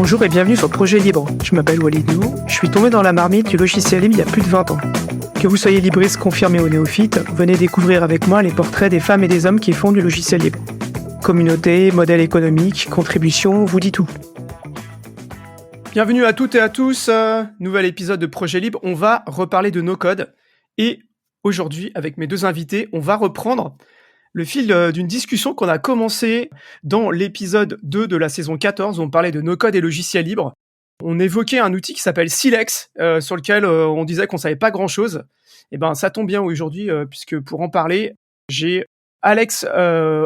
Bonjour et bienvenue sur Projet Libre. Je m'appelle Walidou, je suis tombé dans la marmite du logiciel libre il y a plus de 20 ans. Que vous soyez libriste confirmé ou néophyte, venez découvrir avec moi les portraits des femmes et des hommes qui font du logiciel libre. Communauté, modèle économique, contribution, vous dit tout. Bienvenue à toutes et à tous, nouvel épisode de Projet Libre. On va reparler de no-code et aujourd'hui, avec mes deux invités, on va reprendre le fil d'une discussion qu'on a commencé dans l'épisode 2 de la saison 14 où on parlait de no-code et logiciel libre. On évoquait un outil qui s'appelle Silex, sur lequel on disait qu'on ne savait pas grand-chose. Et ben, ça tombe bien aujourd'hui, puisque pour en parler, j'ai Alex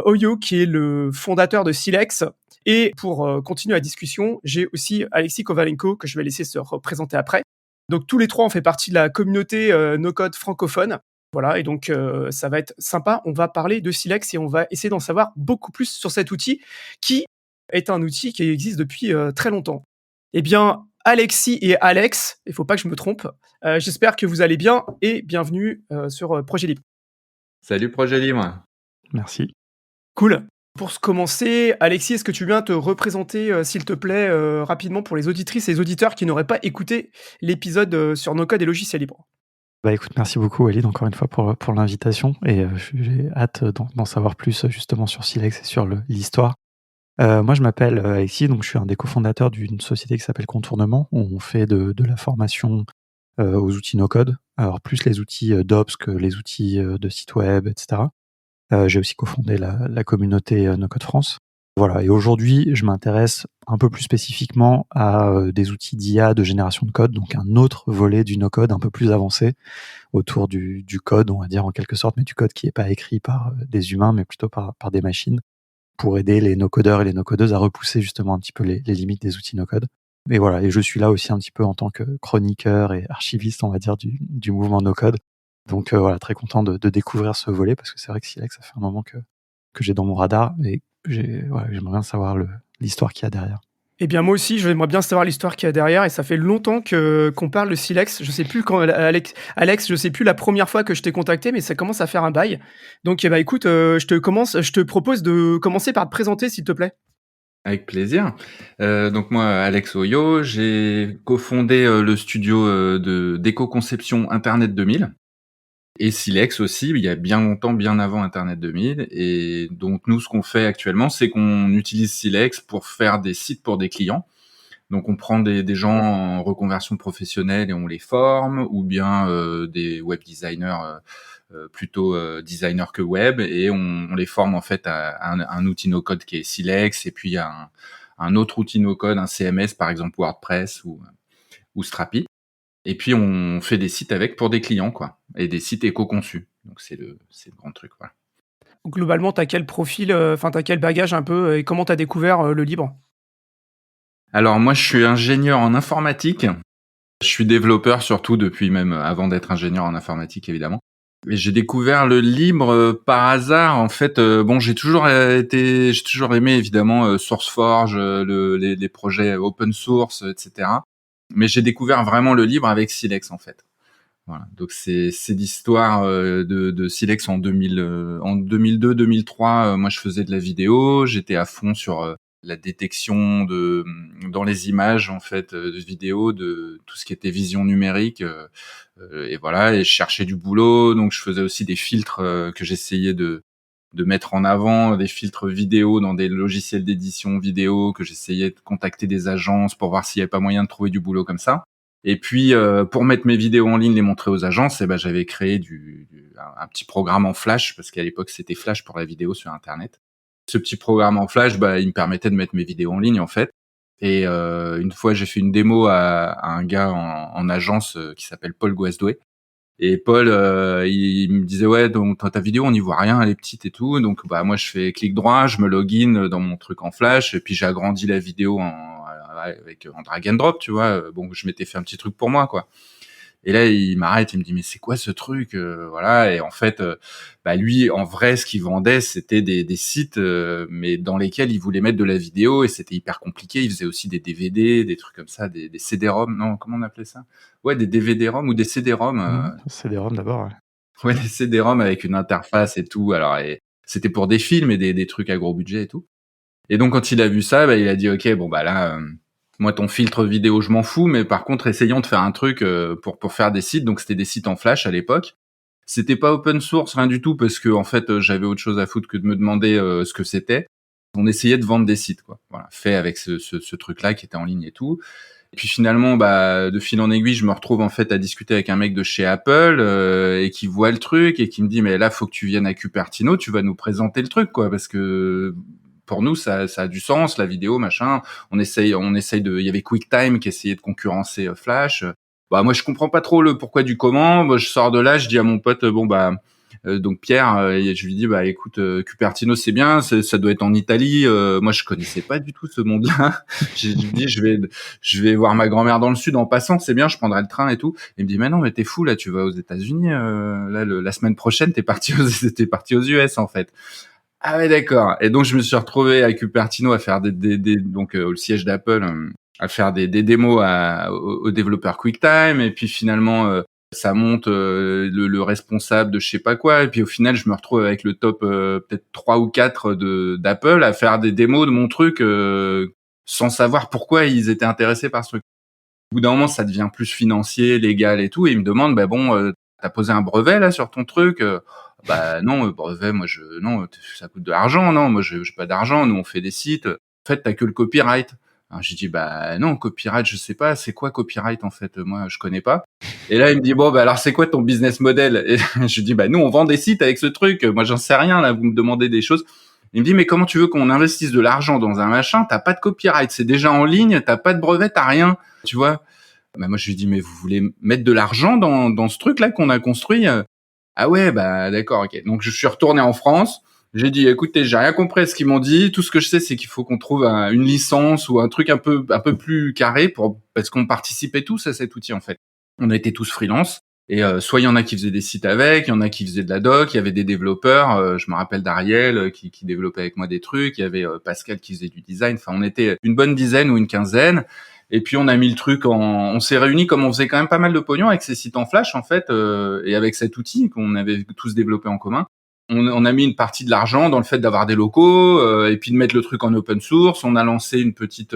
Oyo, qui est le fondateur de Silex. Et pour continuer la discussion, j'ai aussi Alexis Kovalenko, que je vais laisser se représenter après. Donc tous les trois, on fait partie de la communauté no-code francophone. Voilà, et donc ça va être sympa. On va parler de Silex et on va essayer d'en savoir beaucoup plus sur cet outil qui est un outil qui existe depuis très longtemps. Eh bien, Alexis et Alex, il ne faut pas que je me trompe, j'espère que vous allez bien et bienvenue sur Projet Libre. Salut Projet Libre. Merci. Cool. Pour commencer, Alexis, est-ce que tu veux bien te représenter, s'il te plaît, rapidement pour les auditrices et les auditeurs qui n'auraient pas écouté l'épisode sur no-code et logiciel libre? Bah écoute, merci beaucoup Walid encore une fois pour l'invitation et j'ai hâte d'en savoir plus justement sur Silex et sur l'histoire. Moi je m'appelle Alexis, donc je suis un des cofondateurs d'une société qui s'appelle Contournement, où on fait de la formation aux outils no-code, alors plus les outils d'Ops que les outils de site web, etc. J'ai aussi cofondé la communauté No-Code France. Voilà, et aujourd'hui, je m'intéresse un peu plus spécifiquement à des outils d'IA de génération de code, donc un autre volet du no-code un peu plus avancé autour du code, on va dire en quelque sorte, mais du code qui n'est pas écrit par des humains, mais plutôt par des machines, pour aider les no-codeurs et les no-codeuses à repousser justement un petit peu les limites des outils no-code. Et voilà, et je suis là aussi un petit peu en tant que chroniqueur et archiviste, on va dire, du mouvement no-code. Donc voilà, très content de découvrir ce volet, parce que c'est vrai que Silex, ça fait un moment que j'ai dans mon radar, et j'aimerais bien savoir l'histoire qu'il y a derrière. Eh bien, moi aussi, j'aimerais bien savoir l'histoire qu'il y a derrière, et ça fait longtemps qu'on parle de Silex. Je sais plus quand, Alex, je sais plus la première fois que je t'ai contacté, mais ça commence à faire un bail. Donc, eh ben, écoute, je te propose de commencer par te présenter, s'il te plaît. Avec plaisir. Donc moi, Alex Oyo, j'ai cofondé le studio d'éco-conception Internet 2000 et Silex aussi, il y a bien longtemps, bien avant Internet 2000. Et donc nous, ce qu'on fait actuellement, c'est qu'on utilise Silex pour faire des sites pour des clients. Donc on prend des gens en reconversion professionnelle et on les forme, ou bien des web designers, plutôt designers que web, et on les forme en fait à un outil no-code qui est Silex, et puis à un autre outil no-code, un CMS par exemple WordPress ou Strapi. Et puis on fait des sites avec pour des clients, quoi, et des sites éco-conçus. Donc c'est le grand truc, voilà. Globalement, tu as quel profil, tu as quel bagage un peu, et comment tu as découvert le libre? Alors moi, je suis ingénieur en informatique. Je suis développeur surtout depuis, même avant d'être ingénieur en informatique, évidemment. Et j'ai découvert le libre par hasard. En fait, bon, j'ai toujours aimé évidemment SourceForge, les projets open source, etc. Mais j'ai découvert vraiment le libre avec Silex, en fait. Voilà. Donc c'est l'histoire de Silex en 2002-2003. Moi, je faisais de la vidéo. J'étais à fond sur la détection dans les images, en fait, de vidéos, de tout ce qui était vision numérique, et voilà, et je cherchais du boulot, donc je faisais aussi des filtres que j'essayais de mettre en avant, des filtres vidéo dans des logiciels d'édition vidéo, que j'essayais de contacter des agences pour voir s'il y avait pas moyen de trouver du boulot comme ça. Et puis pour mettre mes vidéos en ligne, les montrer aux agences, et ben j'avais créé un petit programme en Flash, parce qu'à l'époque c'était Flash pour la vidéo sur Internet. Ce petit programme en Flash, il me permettait de mettre mes vidéos en ligne, en fait. Et une fois, j'ai fait une démo à un gars en agence qui s'appelle Paul Guasdoué. Et Paul, il me disait, ouais, donc dans ta vidéo, on n'y voit rien, elle est petite et tout. Donc moi, je fais clic droit, je me login dans mon truc en Flash, et puis j'agrandis la vidéo en drag and drop, tu vois. Bon, je m'étais fait un petit truc pour moi, quoi. Et là, il m'arrête, il me dit, mais c'est quoi ce truc, voilà. Et en fait, lui, en vrai, ce qu'il vendait, c'était des sites, mais dans lesquels il voulait mettre de la vidéo, et c'était hyper compliqué. Il faisait aussi des DVD, des trucs comme ça, des CD-ROM, non, comment on appelait ça? Ouais, des DVD-ROM ou des CD-ROM. CD-ROM d'abord, ouais. Ouais, des CD-ROM avec une interface et tout. Alors, et c'était pour des films et des trucs à gros budget et tout. Et donc, quand il a vu ça, il a dit, ok, bon, là, Moi, ton filtre vidéo, je m'en fous, mais par contre, essayons de faire un truc pour faire des sites. Donc, c'était des sites en Flash à l'époque. C'était pas open source, rien du tout, parce que en fait, j'avais autre chose à foutre que de me demander ce que c'était. On essayait de vendre des sites, quoi. Voilà, fait avec ce truc-là qui était en ligne et tout. Et puis finalement, de fil en aiguille, je me retrouve en fait à discuter avec un mec de chez Apple et qui voit le truc et qui me dit mais là, faut que tu viennes à Cupertino, tu vas nous présenter le truc, quoi, parce que pour nous, ça a du sens, la vidéo, machin. On essaye de. Il y avait QuickTime qui essayait de concurrencer Flash. Moi, je comprends pas trop le pourquoi du comment. Moi, je sors de là, je dis à mon pote, donc Pierre, je lui dis écoute, Cupertino c'est bien, ça doit être en Italie. Moi je connaissais pas du tout ce monde-là. J'ai dit je vais voir ma grand-mère dans le sud en passant, c'est bien, je prendrai le train et tout. Il me dit mais non mais t'es fou là, tu vas aux États-Unis là la semaine prochaine t'es parti aux US en fait. Ah ouais d'accord. Et donc je me suis retrouvé à Cupertino à faire donc au siège d'Apple à faire des démos aux développeurs QuickTime et puis finalement ça monte le responsable de je sais pas quoi et puis au final je me retrouve avec le top peut-être 3 ou 4 d'Apple à faire des démos de mon truc sans savoir pourquoi ils étaient intéressés par ce truc. Au bout d'un moment ça devient plus financier, légal et tout et ils me demandent t'as posé un brevet là sur ton truc non brevet moi non ça coûte de l'argent non moi j'ai pas d'argent nous on fait des sites en fait t'as que le copyright. Alors j'ai dit non copyright je sais pas c'est quoi copyright en fait moi je connais pas. Et là il me dit alors c'est quoi ton business model et je dis nous on vend des sites avec ce truc moi j'en sais rien là vous me demandez des choses. Il me dit mais comment tu veux qu'on investisse de l'argent dans un machin, t'as pas de copyright, c'est déjà en ligne, t'as pas de brevet, t'as rien, tu vois. Moi je lui dis mais vous voulez mettre de l'argent dans ce truc là qu'on a construit. Ah ouais d'accord ok. Donc je suis retourné en France. J'ai dit, écoutez, j'ai rien compris à ce qu'ils m'ont dit. Tout ce que je sais, c'est qu'il faut qu'on trouve une licence ou un truc un peu plus carré parce qu'on participait tous à cet outil, en fait. On a été tous freelance. Et soit il y en a qui faisaient des sites avec, il y en a qui faisaient de la doc, il y avait des développeurs. Je me rappelle d'Ariel qui développait avec moi des trucs. Il y avait Pascal qui faisait du design. Enfin, on était une bonne dizaine ou une quinzaine. Et puis on a mis le truc on s'est réunis comme on faisait quand même pas mal de pognon avec ces sites en Flash, en fait, et avec cet outil qu'on avait tous développé en commun. On a mis une partie de l'argent dans le fait d'avoir des locaux et puis de mettre le truc en open source. On a lancé une petite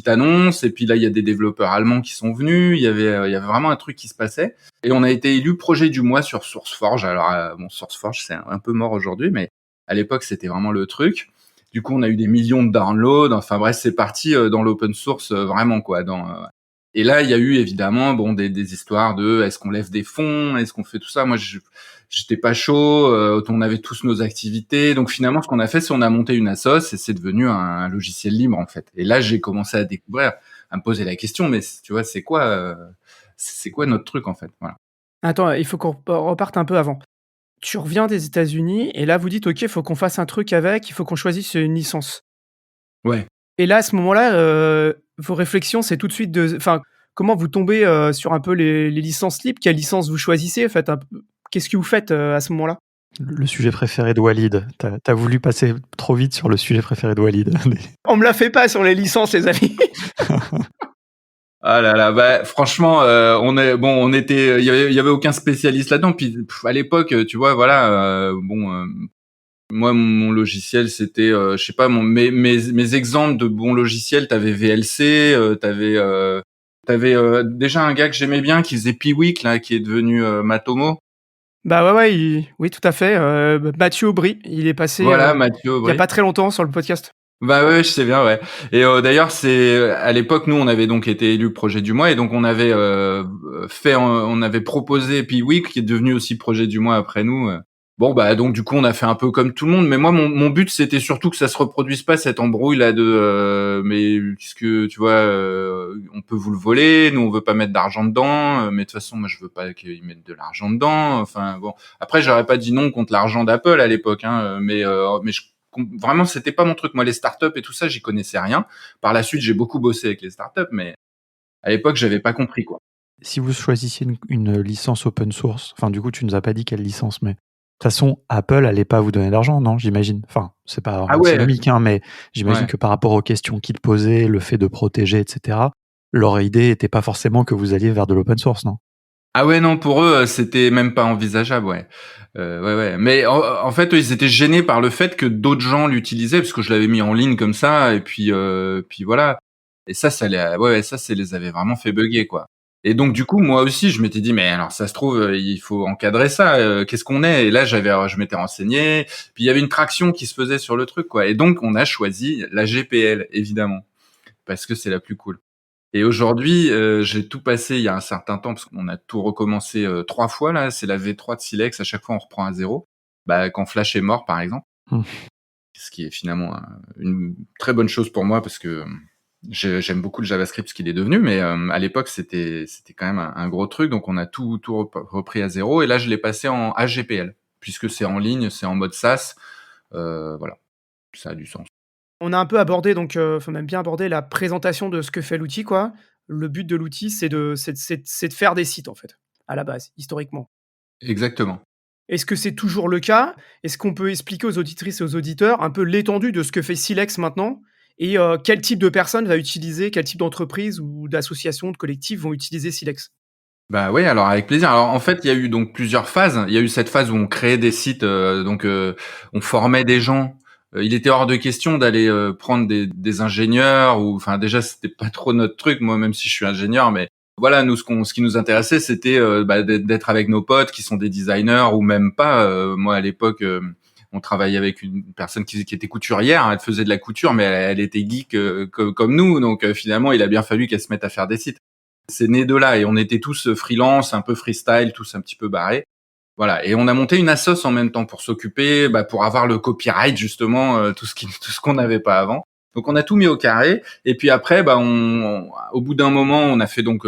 annonce et puis là il y a des développeurs allemands qui sont venus. Il y avait vraiment un truc qui se passait et on a été élu projet du mois sur SourceForge. Alors SourceForge c'est un peu mort aujourd'hui, mais à l'époque c'était vraiment le truc. Du coup on a eu des millions de downloads. Enfin bref c'est parti dans l'open source vraiment quoi. Et là il y a eu évidemment des histoires de est-ce qu'on lève des fonds, est-ce qu'on fait tout ça. Moi j'étais pas chaud, on avait tous nos activités. Donc finalement, ce qu'on a fait, c'est on a monté une assoce et c'est devenu un logiciel libre en fait. Et là, j'ai commencé à découvrir, à me poser la question, mais tu vois, c'est quoi notre truc en fait, voilà. Attends, il faut qu'on reparte un peu avant. Tu reviens des États-Unis et là vous dites OK, il faut qu'on fasse un truc avec, il faut qu'on choisisse une licence. Ouais. Et là, à ce moment-là, vos réflexions, c'est tout de suite comment vous tombez sur un peu les licences libres? Quelle licence vous choisissez? Faites un peu qu'est-ce que vous faites à ce moment-là? Le sujet préféré de Walid. T'as voulu passer trop vite sur le sujet préféré de Walid. On me la fait pas sur les licences, les amis. Ah là là, franchement, on était, il y avait aucun spécialiste là-dedans. Puis à l'époque, tu vois, voilà, moi mon logiciel c'était, je sais pas, mes exemples de bons logiciels, t'avais VLC, t'avais déjà un gars que j'aimais bien qui faisait Piwik là, qui est devenu Matomo. Ouais, oui, tout à fait. Mathieu Aubry, il est passé Voilà, Mathieu il y a Aubry. pas très longtemps sur le podcast. Ouais, je sais bien, ouais. Et d'ailleurs, c'est à l'époque, nous, on avait donc été élu projet du mois, et donc on avait on avait proposé Piwik, qui est devenu aussi projet du mois après nous. Donc du coup, on a fait un peu comme tout le monde. Mais moi, mon but, c'était surtout que ça se reproduise pas cette embrouille là de mais qu'est-ce que tu vois, on peut vous le voler, nous on veut pas mettre d'argent dedans, mais de toute façon, moi je veux pas qu'ils mettent de l'argent dedans. Enfin bon, après, j'aurais pas dit non contre l'argent d'Apple à l'époque, hein, mais vraiment c'était pas mon truc. Moi les startups et tout ça j'y connaissais rien. Par la suite j'ai beaucoup bossé avec les startups, mais à l'époque j'avais pas compris quoi. Si vous choisissiez une licence open source, enfin du coup tu nous as pas dit quelle licence, mais de toute façon Apple allait pas vous donner d'argent, non, j'imagine. Enfin c'est pas antinomique, hein, mais j'imagine que par rapport aux questions qu'ils te posaient, le fait de protéger, etc., leur idée était pas forcément que vous alliez vers de l'open source, non? Ah ouais non, pour eux c'était même pas envisageable, ouais. Ouais. Mais en fait eux, ils étaient gênés par le fait que d'autres gens l'utilisaient parce que je l'avais mis en ligne comme ça et puis voilà. Et ça les avait vraiment fait bugger, quoi. Et donc du coup, moi aussi, je m'étais dit: «Mais alors ça se trouve, il faut encadrer ça, qu'est-ce qu'on est?» Et là, je m'étais renseigné, puis il y avait une traction qui se faisait sur le truc, quoi. Et donc on a choisi la GPL, évidemment, parce que c'est la plus cool. Et aujourd'hui, j'ai tout passé il y a un certain temps, parce qu'on a tout recommencé, 3 fois là, c'est la V3 de Silex, à chaque fois on reprend à zéro. Bah, quand Flash est mort, par exemple, Mmh. ce qui est finalement une très bonne chose pour moi parce que j'aime beaucoup le JavaScript, ce qu'il est devenu, mais à l'époque c'était quand même un gros truc, donc on a tout repris à zéro. Et là je l'ai passé en HGPL puisque c'est en ligne, c'est en mode SaaS, voilà, ça a du sens. On a un peu abordé donc, enfin même bien abordé la présentation de ce que fait l'outil, quoi. Le but de l'outil, c'est de faire des sites, en fait, à la base, historiquement. Exactement. Est-ce que c'est toujours le cas? Est-ce qu'on peut expliquer aux auditrices et aux auditeurs un peu l'étendue de ce que fait Silex maintenant? Et quel type de personnes va utiliser, quel type d'entreprise ou d'association, de collectif vont utiliser Silex? Bah oui, alors avec plaisir. Alors en fait, il y a eu donc plusieurs phases. Il y a eu cette phase où on créait des sites, on formait des gens. Il était hors de question d'aller prendre des ingénieurs ou, enfin déjà c'était pas trop notre truc. Moi, même si je suis ingénieur, mais voilà, nous ce qui nous intéressait, c'était d'être avec nos potes qui sont des designers ou même pas. Moi à l'époque, on travaillait avec une personne qui était couturière. Elle faisait de la couture, mais elle était geek comme nous. Donc finalement, il a bien fallu qu'elle se mette à faire des sites. C'est né de là et on était tous freelance, un peu freestyle, tous un petit peu barrés. Voilà, et on a monté une assoce en même temps pour s'occuper, pour avoir le copyright justement, tout ce qu'on n'avait pas avant. Donc on a tout mis au carré et puis après, au bout d'un moment, on a fait donc,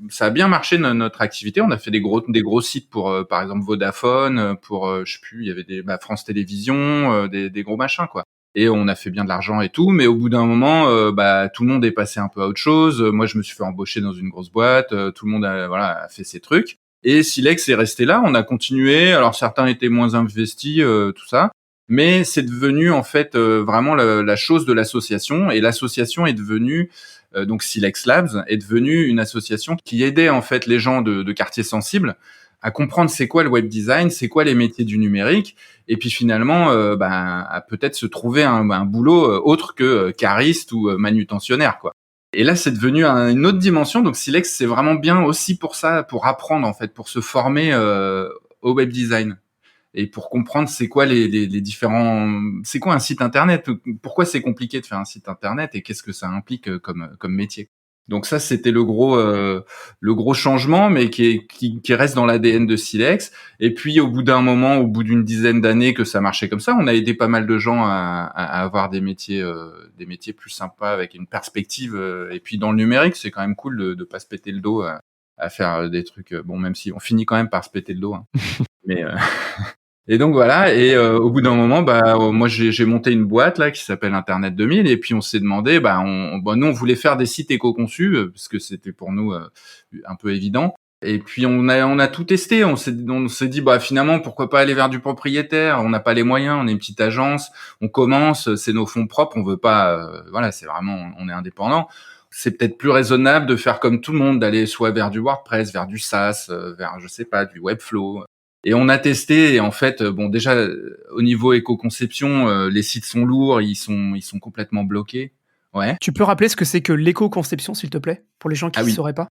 ça a bien marché notre activité. On a fait des gros sites pour, par exemple Vodafone, pour, je sais plus, il y avait France Télévisions, des gros machins, quoi. Et on a fait bien de l'argent et tout, mais au bout d'un moment, tout le monde est passé un peu à autre chose. Moi, je me suis fait embaucher dans une grosse boîte. Tout le monde a fait ses trucs. Et Silex est resté là. On a continué. Alors certains étaient moins investis, tout ça, mais c'est devenu en fait vraiment la chose de l'association. Et l'association est devenue donc Silex Labs est devenue une association qui aidait en fait les gens de quartiers sensibles à comprendre c'est quoi le web design, c'est quoi les métiers du numérique, et puis finalement à peut-être se trouver un boulot autre que cariste ou manutentionnaire, quoi. Et là, c'est devenu une autre dimension. Donc Silex, c'est vraiment bien aussi pour ça, pour apprendre en fait, pour se former au web design et pour comprendre c'est quoi les différents, c'est quoi un site internet, pourquoi c'est compliqué de faire un site internet et qu'est-ce que ça implique comme métier. Donc ça, c'était le gros changement, mais qui reste dans l'ADN de Silex. Et puis au bout d'un moment, au bout d'une dizaine d'années que ça marchait comme ça, on a aidé pas mal de gens à avoir des métiers plus sympas avec une perspective. Et puis dans le numérique, c'est quand même cool de pas se péter le dos à faire des trucs. Bon, même si on finit quand même par se péter le dos, hein. Mais et donc voilà, et au bout d'un moment, moi j'ai monté une boîte là qui s'appelle Internet 2000, et puis on s'est demandé, nous on voulait faire des sites éco-conçus parce que c'était pour nous un peu évident. Et puis on a tout testé, on s'est dit finalement pourquoi pas aller vers du propriétaire, on n'a pas les moyens, on est une petite agence, on commence, c'est nos fonds propres, on veut pas voilà, c'est vraiment, on est indépendant. C'est peut-être plus raisonnable de faire comme tout le monde, d'aller soit vers du WordPress, vers du SaaS, vers je sais pas, du Webflow. Et on a testé, et en fait, déjà au niveau éco-conception, les sites sont lourds, ils sont complètement bloqués. Ouais. Tu peux rappeler ce que c'est que l'éco-conception, s'il te plaît? Pour les gens qui Ah ne oui, sauraient pas.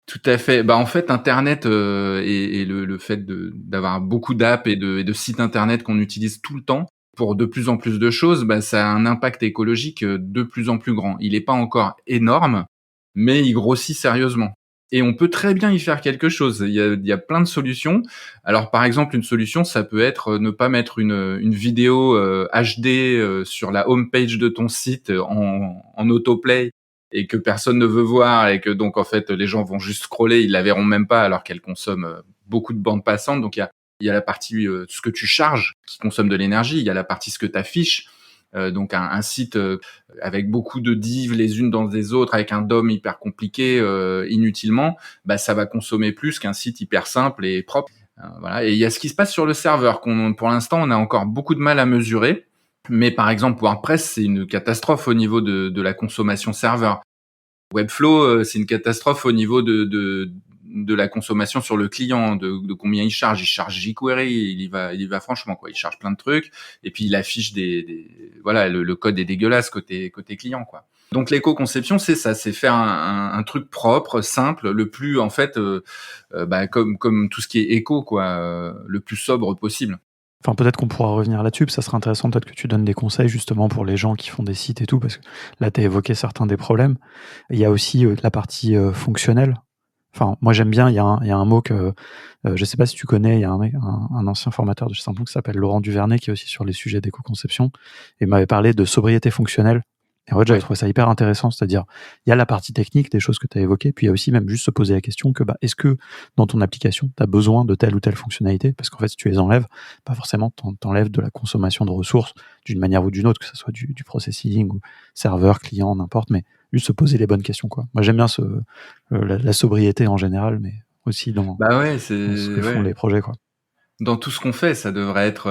tout à fait. En fait, internet, et le fait d'avoir beaucoup d'apps et de sites internet qu'on utilise tout le temps pour de plus en plus de choses, ça a un impact écologique de plus en plus grand. Il est pas encore énorme, mais il grossit sérieusement. Et on peut très bien y faire quelque chose. Il y a plein de solutions. Alors, par exemple, une solution, ça peut être ne pas mettre une vidéo HD sur la home page de ton site en autoplay et que personne ne veut voir, et que donc en fait les gens vont juste scroller, ils la verront même pas alors qu'elle consomme beaucoup de bandes passantes. Donc il y a la partie ce que tu charges qui consomme de l'énergie, il y a la partie ce que tu affiches. Donc un site avec beaucoup de divs les unes dans les autres, avec un DOM hyper compliqué inutilement, ça va consommer plus qu'un site hyper simple et propre. Voilà. Et il y a ce qui se passe sur le serveur pour l'instant on a encore beaucoup de mal à mesurer. Mais par exemple, WordPress, c'est une catastrophe au niveau de la consommation serveur. Webflow, c'est une catastrophe au niveau de la consommation sur le client, de combien il charge. Il charge jQuery, il y va franchement, quoi. Il charge plein de trucs, et puis il affiche voilà, le code est dégueulasse côté client, quoi. Donc l'éco-conception, c'est ça, c'est faire un truc propre, simple, le plus en fait, comme tout ce qui est éco quoi, le plus sobre possible. Enfin, peut-être qu'on pourra revenir là-dessus, ça serait intéressant peut-être que tu donnes des conseils justement pour les gens qui font des sites et tout, parce que là, tu as évoqué certains des problèmes. Il y a aussi la partie fonctionnelle. Enfin, moi j'aime bien, il y a un mot que je sais pas si tu connais, il y a un ancien formateur de chez Samplon qui s'appelle Laurent Duvernay, qui est aussi sur les sujets d'éco-conception, et il m'avait parlé de sobriété fonctionnelle. Et en fait, j'avais Ouais. trouvé ça hyper intéressant, c'est-à-dire, il y a la partie technique, des choses que tu as évoquées, puis il y a aussi même juste se poser la question que, est-ce que dans ton application, tu as besoin de telle ou telle fonctionnalité? Parce qu'en fait, si tu les enlèves, pas forcément t'enlèves de la consommation de ressources d'une manière ou d'une autre, que ce soit du processing ou serveur, client, n'importe, mais juste se poser les bonnes questions, quoi. Moi, j'aime bien la sobriété en général, mais aussi Bah ouais, dans ce que c'est font ouais. les projets, quoi. Dans tout ce qu'on fait, ça devrait être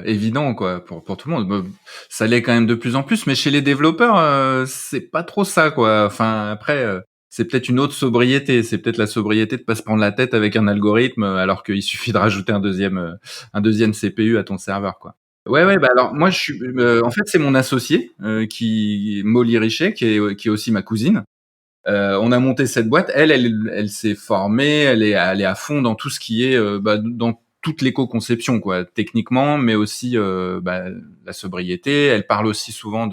évident quoi pour tout le monde. Ça l'est quand même de plus en plus, mais chez les développeurs, c'est pas trop ça quoi. Enfin après, c'est peut-être une autre sobriété. C'est peut-être la sobriété de pas se prendre la tête avec un algorithme, alors qu'il suffit de rajouter un deuxième CPU à ton serveur quoi. Ouais ouais bah alors moi je suis en fait c'est mon associé qui Molly Richet qui est aussi ma cousine. On a monté cette boîte. Elle s'est formée, elle est à fond dans tout ce qui est dans toute l'éco-conception quoi, techniquement, mais aussi la sobriété. Elle parle aussi souvent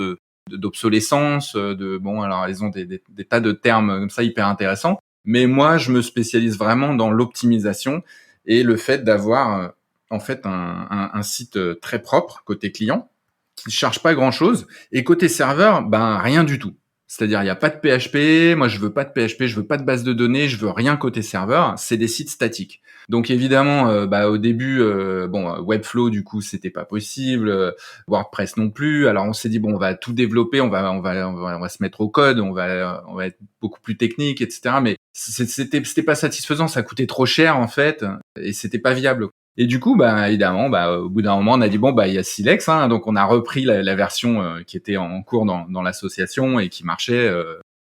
d'obsolescence, de bon alors elles ont des tas de termes comme ça hyper intéressants. Mais moi, je me spécialise vraiment dans l'optimisation et le fait d'avoir en fait un site très propre côté client qui ne charge pas grand chose et côté serveur, ben rien du tout. C'est-à-dire, il n'y a pas de PHP. Moi, je veux pas de PHP, je veux pas de base de données, je veux rien côté serveur. C'est des sites statiques. Donc évidemment, au début, Webflow du coup, c'était pas possible. WordPress non plus. Alors on s'est dit bon, on va tout développer, on va se mettre au code, on va être beaucoup plus technique, etc. Mais c'était pas satisfaisant. Ça coûtait trop cher en fait, et c'était pas viable. Et du coup, évidemment, au bout d'un moment, on a dit bon, il y a Silex, hein, donc on a repris la version qui était en cours dans l'association et qui marchait.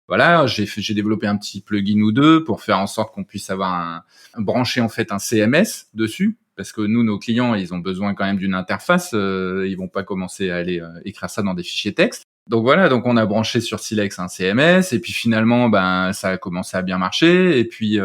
Voilà, j'ai développé un petit plugin ou deux pour faire en sorte qu'on puisse avoir brancher en fait un CMS dessus, parce que nous, nos clients, ils ont besoin quand même d'une interface. Ils vont pas commencer à aller écrire ça dans des fichiers texte. Donc voilà, donc on a branché sur Silex un CMS et puis finalement, ça a commencé à bien marcher. Et puis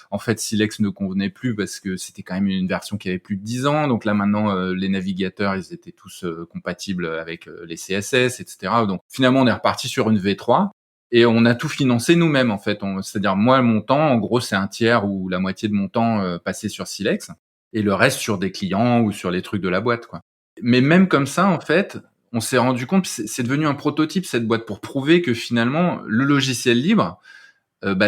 en fait, Silex ne convenait plus parce que c'était quand même une version qui avait plus de 10 ans. Donc là maintenant, les navigateurs, ils étaient tous compatibles avec les CSS, etc. Donc finalement, on est reparti sur une V3 et on a tout financé nous-mêmes en fait. C'est-à-dire moi, mon temps, en gros, c'est un tiers ou la moitié de mon temps passé sur Silex et le reste sur des clients ou sur les trucs de la boîte, quoi. Mais même comme ça, en fait, on s'est rendu compte, c'est devenu un prototype cette boîte pour prouver que finalement le logiciel libre,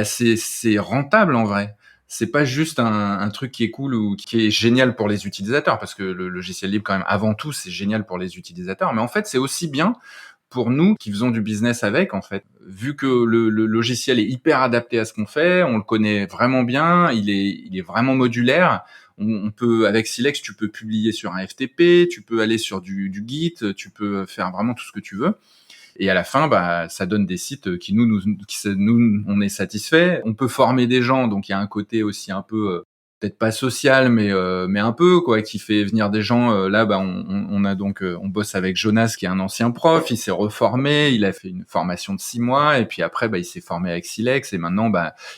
c'est rentable en vrai. C'est pas juste un truc qui est cool ou qui est génial pour les utilisateurs, parce que le logiciel libre quand même avant tout c'est génial pour les utilisateurs, mais en fait c'est aussi bien pour nous qui faisons du business avec en fait. Vu que le logiciel est hyper adapté à ce qu'on fait, on le connaît vraiment bien, il est vraiment modulaire. On peut avec Silex, tu peux publier sur un FTP, tu peux aller sur du Git, tu peux faire vraiment tout ce que tu veux. Et à la fin, ça donne des sites qui nous, on est satisfait. On peut former des gens, donc il y a un côté aussi un peu peut-être pas social, mais un peu quoi, qui fait venir des gens. Là, on a donc on bosse avec Jonas, qui est un ancien prof. Il s'est reformé, il a fait une formation de 6 mois, et puis après, il s'est formé avec Silex, et maintenant,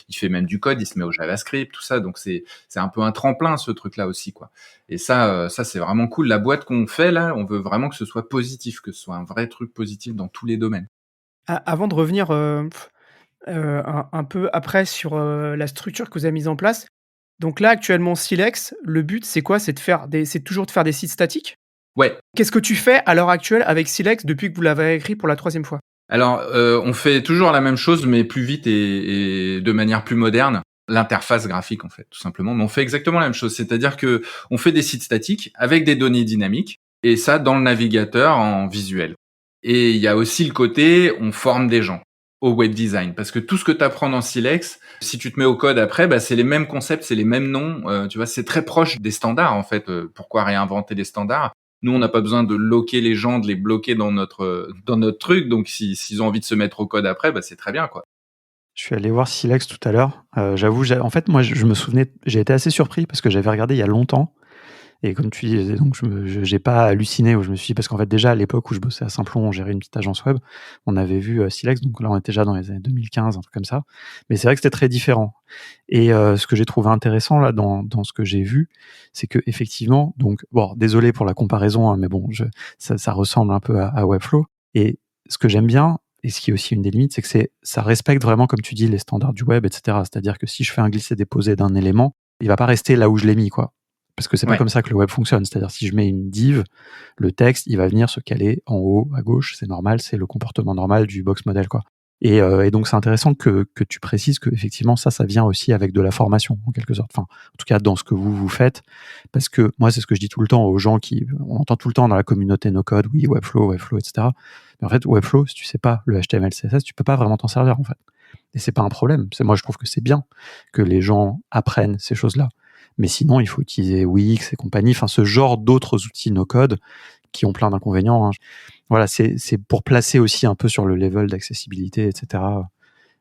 il fait même du code, il se met au JavaScript, tout ça. Donc c'est un peu un tremplin ce truc-là aussi, quoi. Et ça c'est vraiment cool. La boîte qu'on fait là, on veut vraiment que ce soit positif, que ce soit un vrai truc positif dans tous les domaines. Avant de revenir, un peu après sur, la structure que vous avez mise en place, donc là, actuellement, Silex, le but, c'est quoi? C'est toujours de faire des sites statiques? Ouais. Qu'est-ce que tu fais à l'heure actuelle avec Silex depuis que vous l'avez écrit pour la 3e fois? Alors, on fait toujours la même chose, mais plus vite et de manière plus moderne. L'interface graphique, en fait, tout simplement. Mais on fait exactement la même chose. C'est-à-dire que on fait des sites statiques avec des données dynamiques, et ça dans le navigateur en visuel. Et il y a aussi le côté, on forme des gens au web design. Parce que tout ce que tu apprends dans Silex, si tu te mets au code après, c'est les mêmes concepts, c'est les mêmes noms. Tu vois, c'est très proche des standards, en fait. Pourquoi réinventer les standards? Nous, on n'a pas besoin de loquer les gens, de les bloquer dans notre truc. Donc, s'ils ont envie de se mettre au code après, c'est très bien, quoi. Je suis allé voir Silex tout à l'heure. J'avoue, en fait, moi, je me souvenais, j'ai été assez surpris parce que j'avais regardé il y a longtemps Et comme tu disais, donc j'ai pas halluciné où je me suis dit, parce qu'en fait déjà à l'époque où je bossais à Simplon, on gérait une petite agence web, on avait vu Silex, donc là on était déjà dans les années 2015, un truc comme ça. Mais c'est vrai que c'était très différent. Et ce que j'ai trouvé intéressant là dans ce que j'ai vu, c'est que effectivement, donc bon, désolé pour la comparaison, hein, mais bon, ça ressemble un peu à Webflow. Et ce que j'aime bien, et ce qui est aussi une des limites, c'est que ça respecte vraiment, comme tu dis, les standards du web, etc. C'est-à-dire que si je fais un glisser-déposer d'un élément, il va pas rester là où je l'ai mis, quoi. Parce que c'est pas Ouais. comme ça que le web fonctionne. C'est-à-dire si je mets une div, le texte, il va venir se caler en haut à gauche. C'est normal, c'est le comportement normal du box model, quoi. Et donc c'est intéressant que tu précises que effectivement ça vient aussi avec de la formation en quelque sorte. Enfin, en tout cas dans ce que vous faites, parce que moi c'est ce que je dis tout le temps aux gens on entend tout le temps dans la communauté no code, oui Webflow, etc. Mais en fait Webflow, si tu sais pas le HTML, CSS, tu peux pas vraiment t'en servir en fait. Et c'est pas un problème. Moi je trouve que c'est bien que les gens apprennent ces choses-là. Mais sinon il faut utiliser Wix et compagnie, enfin ce genre d'autres outils no code qui ont plein d'inconvénients, hein. Voilà, c'est pour placer aussi un peu sur le level d'accessibilité, etc.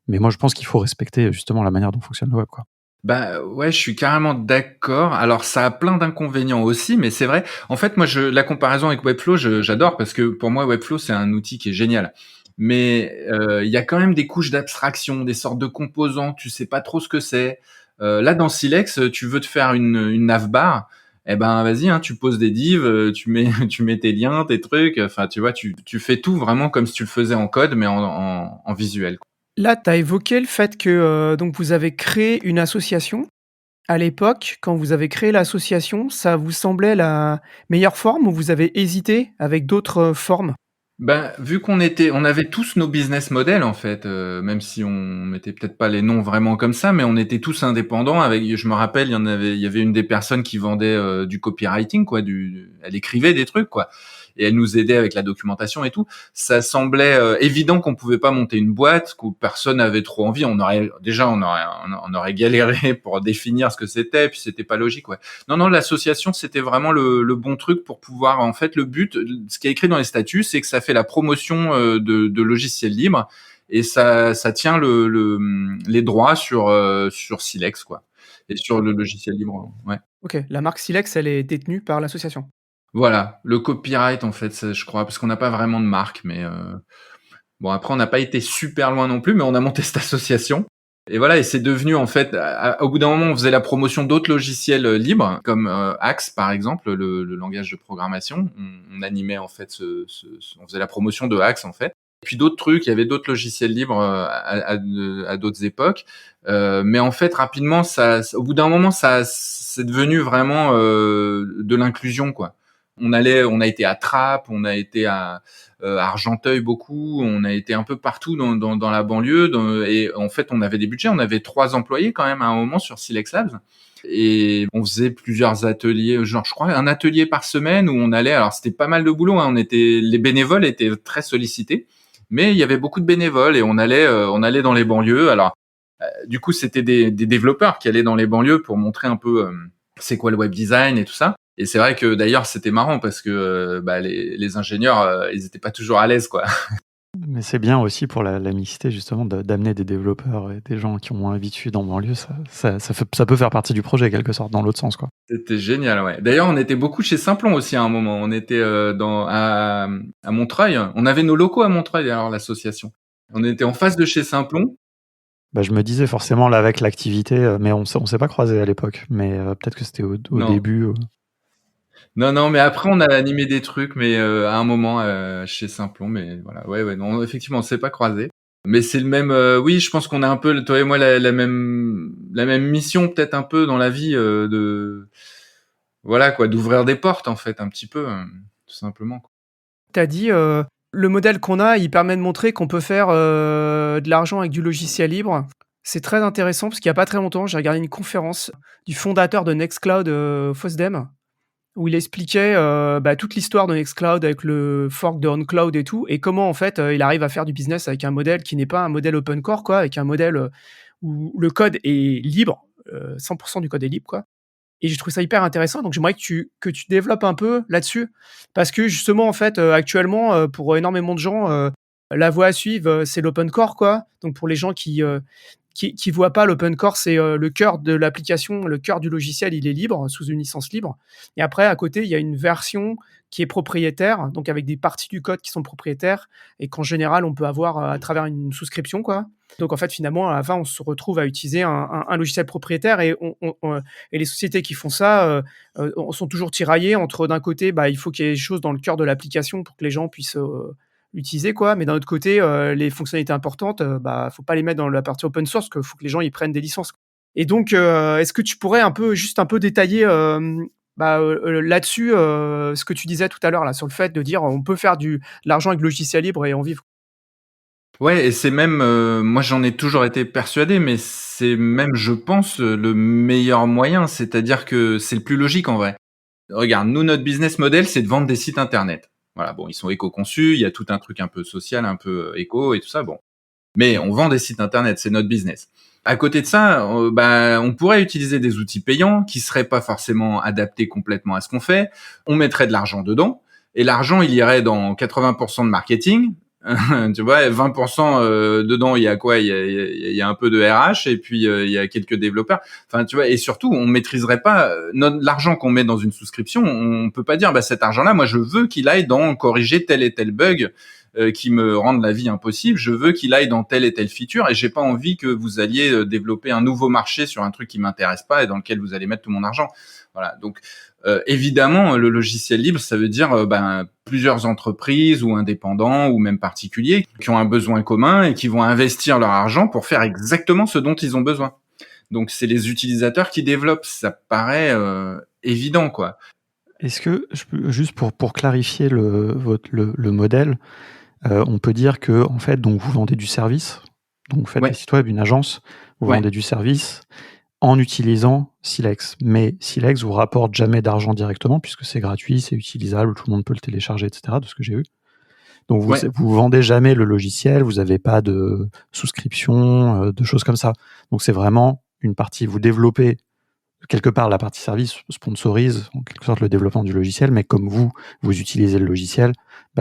Mais moi, je pense qu'il faut respecter justement la manière dont fonctionne le web, quoi. Bah ouais, je suis carrément d'accord. Alors ça a plein d'inconvénients aussi, mais c'est vrai. En fait, moi, la comparaison avec Webflow, j'adore parce que pour moi, Webflow, c'est un outil qui est génial. Mais il y a quand même des couches d'abstraction, des sortes de composants. Tu sais pas trop ce que c'est. Là, dans Silex, tu veux te faire une navbar. Eh ben, vas-y, hein, tu poses des divs, tu mets tes liens, tes trucs. Enfin, tu vois, tu fais tout vraiment comme si tu le faisais en code, mais en visuel. Là, tu as évoqué le fait que, donc vous avez créé une association. À l'époque, quand vous avez créé l'association, ça vous semblait la meilleure forme ou vous avez hésité avec d'autres, formes? Ben, vu on avait tous nos business models en fait, même si on mettait peut-être pas les noms vraiment comme ça, mais on était tous indépendants je me rappelle, il y avait une des personnes qui vendait, du copywriting quoi, elle écrivait des trucs quoi et elle nous aidait avec la documentation et tout. Ça semblait, évident qu'on pouvait pas monter une boîte, que personne n'avait trop envie. On aurait galéré pour définir ce que c'était, puis c'était pas logique, ouais. Non, l'association, c'était vraiment le bon truc pour pouvoir, en fait, le but, ce qui est écrit dans les statuts, c'est que ça fait la promotion de logiciels libres et ça tient les droits sur Silex, quoi, et sur le logiciel libre, ouais. OK, la marque Silex, elle est détenue par l'association? Voilà, le copyright, en fait, je crois, parce qu'on n'a pas vraiment de marque, mais bon, après, on n'a pas été super loin non plus, mais on a monté cette association. Et voilà, et c'est devenu en fait, au bout d'un moment, on faisait la promotion d'autres logiciels libres, comme Axe par exemple, le langage de programmation. On animait en fait, on faisait la promotion de Axe en fait. Et puis d'autres trucs, il y avait d'autres logiciels libres à d'autres époques. Mais en fait, rapidement, au bout d'un moment, c'est devenu vraiment de l'inclusion quoi. On a été à Trappes, on a été à Argenteuil beaucoup, on a été un peu partout dans la banlieue, et en fait on avait des budgets, on avait 3 employés quand même à un moment sur Silex Labs, et on faisait plusieurs ateliers, genre je crois un atelier par semaine où on allait, alors c'était pas mal de boulot, hein, les bénévoles étaient très sollicités, mais il y avait beaucoup de bénévoles et on allait dans les banlieues. Alors du coup c'était des développeurs qui allaient dans les banlieues pour montrer un peu c'est quoi le web design et tout ça. Et c'est vrai que d'ailleurs c'était marrant parce que les ingénieurs ils étaient pas toujours à l'aise quoi. Mais c'est bien aussi pour la mixité justement d'amener des développeurs et des gens qui ont moins l'habitude en banlieue, ça peut faire partie du projet quelque sorte, dans l'autre sens, quoi. C'était génial, ouais. D'ailleurs on était beaucoup chez Simplon aussi à un moment. On était à Montreuil. On avait nos locaux à Montreuil alors l'association. On était en face de chez Simplon. Bah, je me disais forcément là avec l'activité, mais on s'est pas croisés à l'époque, mais peut-être que c'était au Non. début. Non, mais après on a animé des trucs, mais à un moment chez Simplon, mais voilà, ouais, non, effectivement, on s'est pas croisés. Mais c'est le même, oui, je pense qu'on a un peu, toi et moi, la même mission peut-être un peu dans la vie voilà quoi, d'ouvrir des portes en fait, un petit peu, tout simplement, quoi. Tu as dit, le modèle qu'on a, il permet de montrer qu'on peut faire, de l'argent avec du logiciel libre. C'est très intéressant parce qu'il y a pas très longtemps, j'ai regardé une conférence du fondateur de Nextcloud, Fosdem, où il expliquait, toute l'histoire de Nextcloud avec le fork de OnCloud et tout, et comment en fait, il arrive à faire du business avec un modèle qui n'est pas un modèle open core quoi, avec un modèle, où le code est libre, 100 du code est libre quoi. Et j'ai trouvé ça hyper intéressant, donc j'aimerais que tu développes un peu là-dessus. Parce que justement, en fait, actuellement, pour énormément de gens, la voie à suivre, c'est l'open core, quoi. Donc pour les gens qui voient pas l'open core, c'est le cœur de l'application, le cœur du logiciel, il est libre, sous une licence libre. Et après, à côté, il y a une version qui est propriétaire, donc avec des parties du code qui sont propriétaires et qu'en général, on peut avoir à travers une souscription, quoi. Donc en fait, finalement, à la fin, on se retrouve à utiliser un logiciel propriétaire et et les sociétés qui font ça sont toujours tiraillées entre, d'un côté, il faut qu'il y ait des choses dans le cœur de l'application pour que les gens puissent l'utiliser, quoi. Mais d'un autre côté, les fonctionnalités importantes, faut pas les mettre dans la partie open source, qu'il faut que les gens ils prennent des licences. Et donc, est-ce que tu pourrais juste un peu détailler là-dessus ce que tu disais tout à l'heure là, sur le fait de dire on peut faire de l'argent avec le logiciel libre et en vivre? Ouais, et c'est même, moi j'en ai toujours été persuadé, mais c'est même, je pense, le meilleur moyen. C'est-à-dire que c'est le plus logique en vrai. Regarde, nous, notre business model, c'est de vendre des sites internet. Voilà, bon, ils sont éco-conçus, il y a tout un truc un peu social, un peu éco et tout ça, bon. Mais on vend des sites internet, c'est notre business. À côté de ça, on pourrait utiliser des outils payants qui seraient pas forcément adaptés complètement à ce qu'on fait. On mettrait de l'argent dedans, et l'argent, il irait dans 80% de marketing. Tu vois, 20% dedans, il y a quoi? Il y a un peu de RH et puis il y a quelques développeurs. Enfin, tu vois, et surtout, on maîtriserait pas l'argent qu'on met dans une souscription. On peut pas dire, cet argent-là, moi, je veux qu'il aille dans corriger tel et tel bug qui me rendent la vie impossible. Je veux qu'il aille dans telle et telle feature et j'ai pas envie que vous alliez développer un nouveau marché sur un truc qui m'intéresse pas et dans lequel vous allez mettre tout mon argent. Voilà. Donc, évidemment, le logiciel libre, ça veut dire plusieurs entreprises ou indépendants ou même particuliers qui ont un besoin commun et qui vont investir leur argent pour faire exactement ce dont ils ont besoin. Donc, c'est les utilisateurs qui développent. Ça paraît évident, quoi. Est-ce que, juste pour clarifier le modèle, on peut dire que en fait, donc vous vendez du service, donc vous faites des Ouais, sites web, une agence, vous ouais, vendez du service en utilisant Silex. Mais Silex vous rapporte jamais d'argent directement puisque c'est gratuit, c'est utilisable, tout le monde peut le télécharger, etc. De ce que j'ai vu. Donc ouais. vous vendez jamais le logiciel, vous n'avez pas de souscription, de choses comme ça. Donc c'est vraiment une partie, vous développez quelque part la partie service sponsorise en quelque sorte le développement du logiciel, mais comme vous utilisez le logiciel,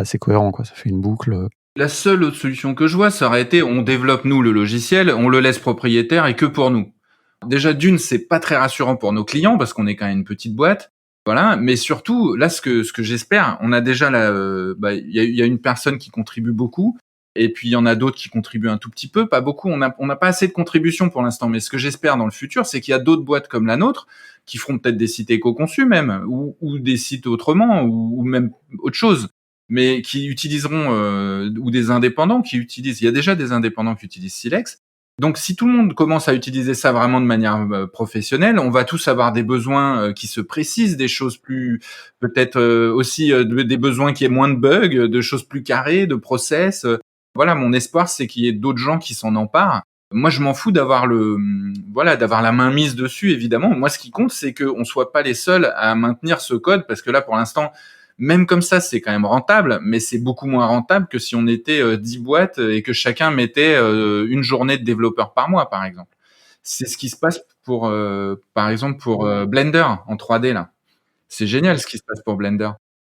c'est cohérent, quoi. Ça fait une boucle. La seule autre solution que je vois, ça aurait été on développe nous le logiciel, on le laisse propriétaire et que pour nous. Déjà d'une, c'est pas très rassurant pour nos clients parce qu'on est quand même une petite boîte. Voilà, mais surtout là, ce que j'espère, on a déjà il y a une personne qui contribue beaucoup, et puis il y en a d'autres qui contribuent un tout petit peu, pas beaucoup. On n'a pas assez de contributions pour l'instant, mais ce que j'espère dans le futur, c'est qu'il y a d'autres boîtes comme la nôtre qui feront peut-être des sites éco-conçus même, ou des sites autrement, ou même autre chose, mais qui utiliseront ou des indépendants qui utilisent. Il y a déjà des indépendants qui utilisent Silex. Donc, si tout le monde commence à utiliser ça vraiment de manière professionnelle, on va tous avoir des besoins qui se précisent, des choses plus, peut-être aussi des besoins qui aient moins de bugs, de choses plus carrées, de process. Voilà, mon espoir, c'est qu'il y ait d'autres gens qui s'en emparent. Moi, je m'en fous d'avoir d'avoir la main mise dessus, évidemment. Moi, ce qui compte, c'est qu'on soit pas les seuls à maintenir ce code, parce que là, pour l'instant, même comme ça, c'est quand même rentable, mais c'est beaucoup moins rentable que si on était 10 boîtes et que chacun mettait une journée de développeur par mois, par exemple. C'est ce qui se passe pour, par exemple, pour Blender en 3D, là. C'est génial ce qui se passe pour Blender.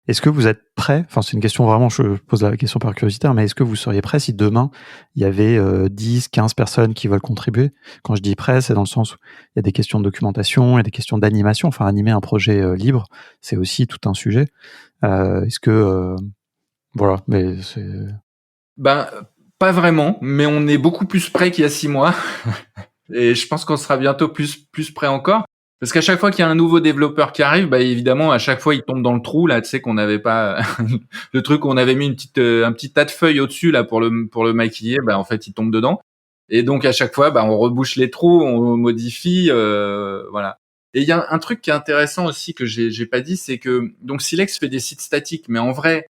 Est-ce que vous êtes prêt, enfin c'est une question vraiment, je pose la question par curiosité, mais est-ce que vous seriez prêt si demain il y avait 10, 15 personnes qui veulent contribuer? Quand je dis prêt, c'est dans le sens où il y a des questions de documentation, il y a des questions d'animation, enfin animer un projet libre, c'est aussi tout un sujet. Est-ce que... voilà, mais c'est... Ben, pas vraiment, mais on est beaucoup plus prêt qu'il y a 6 mois. Et je pense qu'on sera bientôt plus prêt encore. Parce qu'à chaque fois qu'il y a un nouveau développeur qui arrive, évidemment, à chaque fois, il tombe dans le trou, là, tu sais, qu'on n'avait pas, le truc où on avait mis un petit tas de feuilles au-dessus, là, pour le maquiller, en fait, il tombe dedans. Et donc, à chaque fois, on rebouche les trous, on modifie, voilà. Et il y a un truc qui est intéressant aussi que j'ai pas dit, c'est que, donc, Silex fait des sites statiques, mais en vrai,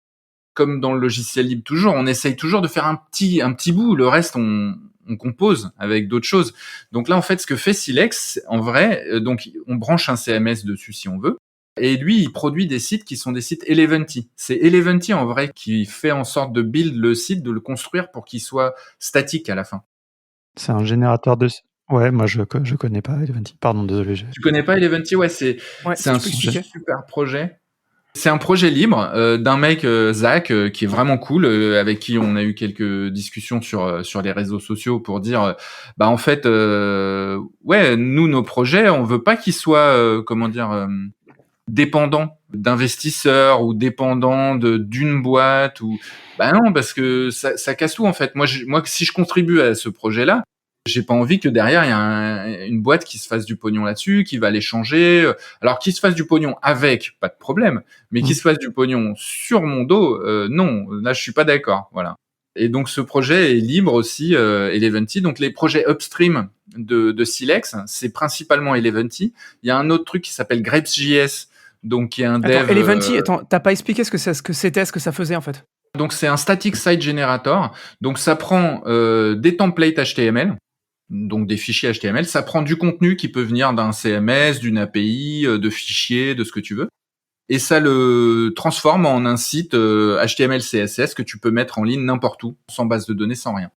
comme dans le logiciel libre toujours, on essaye toujours de faire un petit bout. Le reste, on compose avec d'autres choses. Donc là, en fait, ce que fait Silex, en vrai, donc on branche un CMS dessus si on veut. Et lui, il produit des sites qui sont des sites Eleventy. C'est Eleventy, en vrai, qui fait en sorte de build le site, de le construire pour qu'il soit statique à la fin. C'est un générateur de... Ouais, moi je connais pas Eleventy. Pardon, désolé. Tu connais pas Eleventy? Ouais, Ouais, c'est si un tu peux expliquer. super projet. C'est un projet libre d'un mec, Zach, qui est vraiment cool, avec qui on a eu quelques discussions sur les réseaux sociaux pour dire, bah en fait, ouais, nous nos projets, on veut pas qu'ils soient, comment dire, dépendants d'investisseurs ou dépendants d'une boîte ou bah non parce que ça casse tout en fait. Moi si je contribue à ce projet-là, j'ai pas envie que derrière il y a une boîte qui se fasse du pognon là-dessus, qui va l'échanger. Alors qu'il se fasse du pognon avec, pas de problème, mais qu'il se fasse du pognon sur mon dos, non, là je suis pas d'accord, voilà. Et donc ce projet est libre aussi, Eleventy. Donc les projets upstream de Silex, c'est principalement Eleventy. Il y a un autre truc qui s'appelle Grapes.js, donc qui est un dev. Eleventy, t'as pas expliqué ce que c'était, ce que ça faisait en fait. Donc c'est un static site generator. Donc ça prend des templates HTML, donc des fichiers HTML. Ça prend du contenu qui peut venir d'un CMS, d'une API, de fichiers, de ce que tu veux. Et ça le transforme en un site HTML CSS que tu peux mettre en ligne n'importe où, sans base de données, sans rien.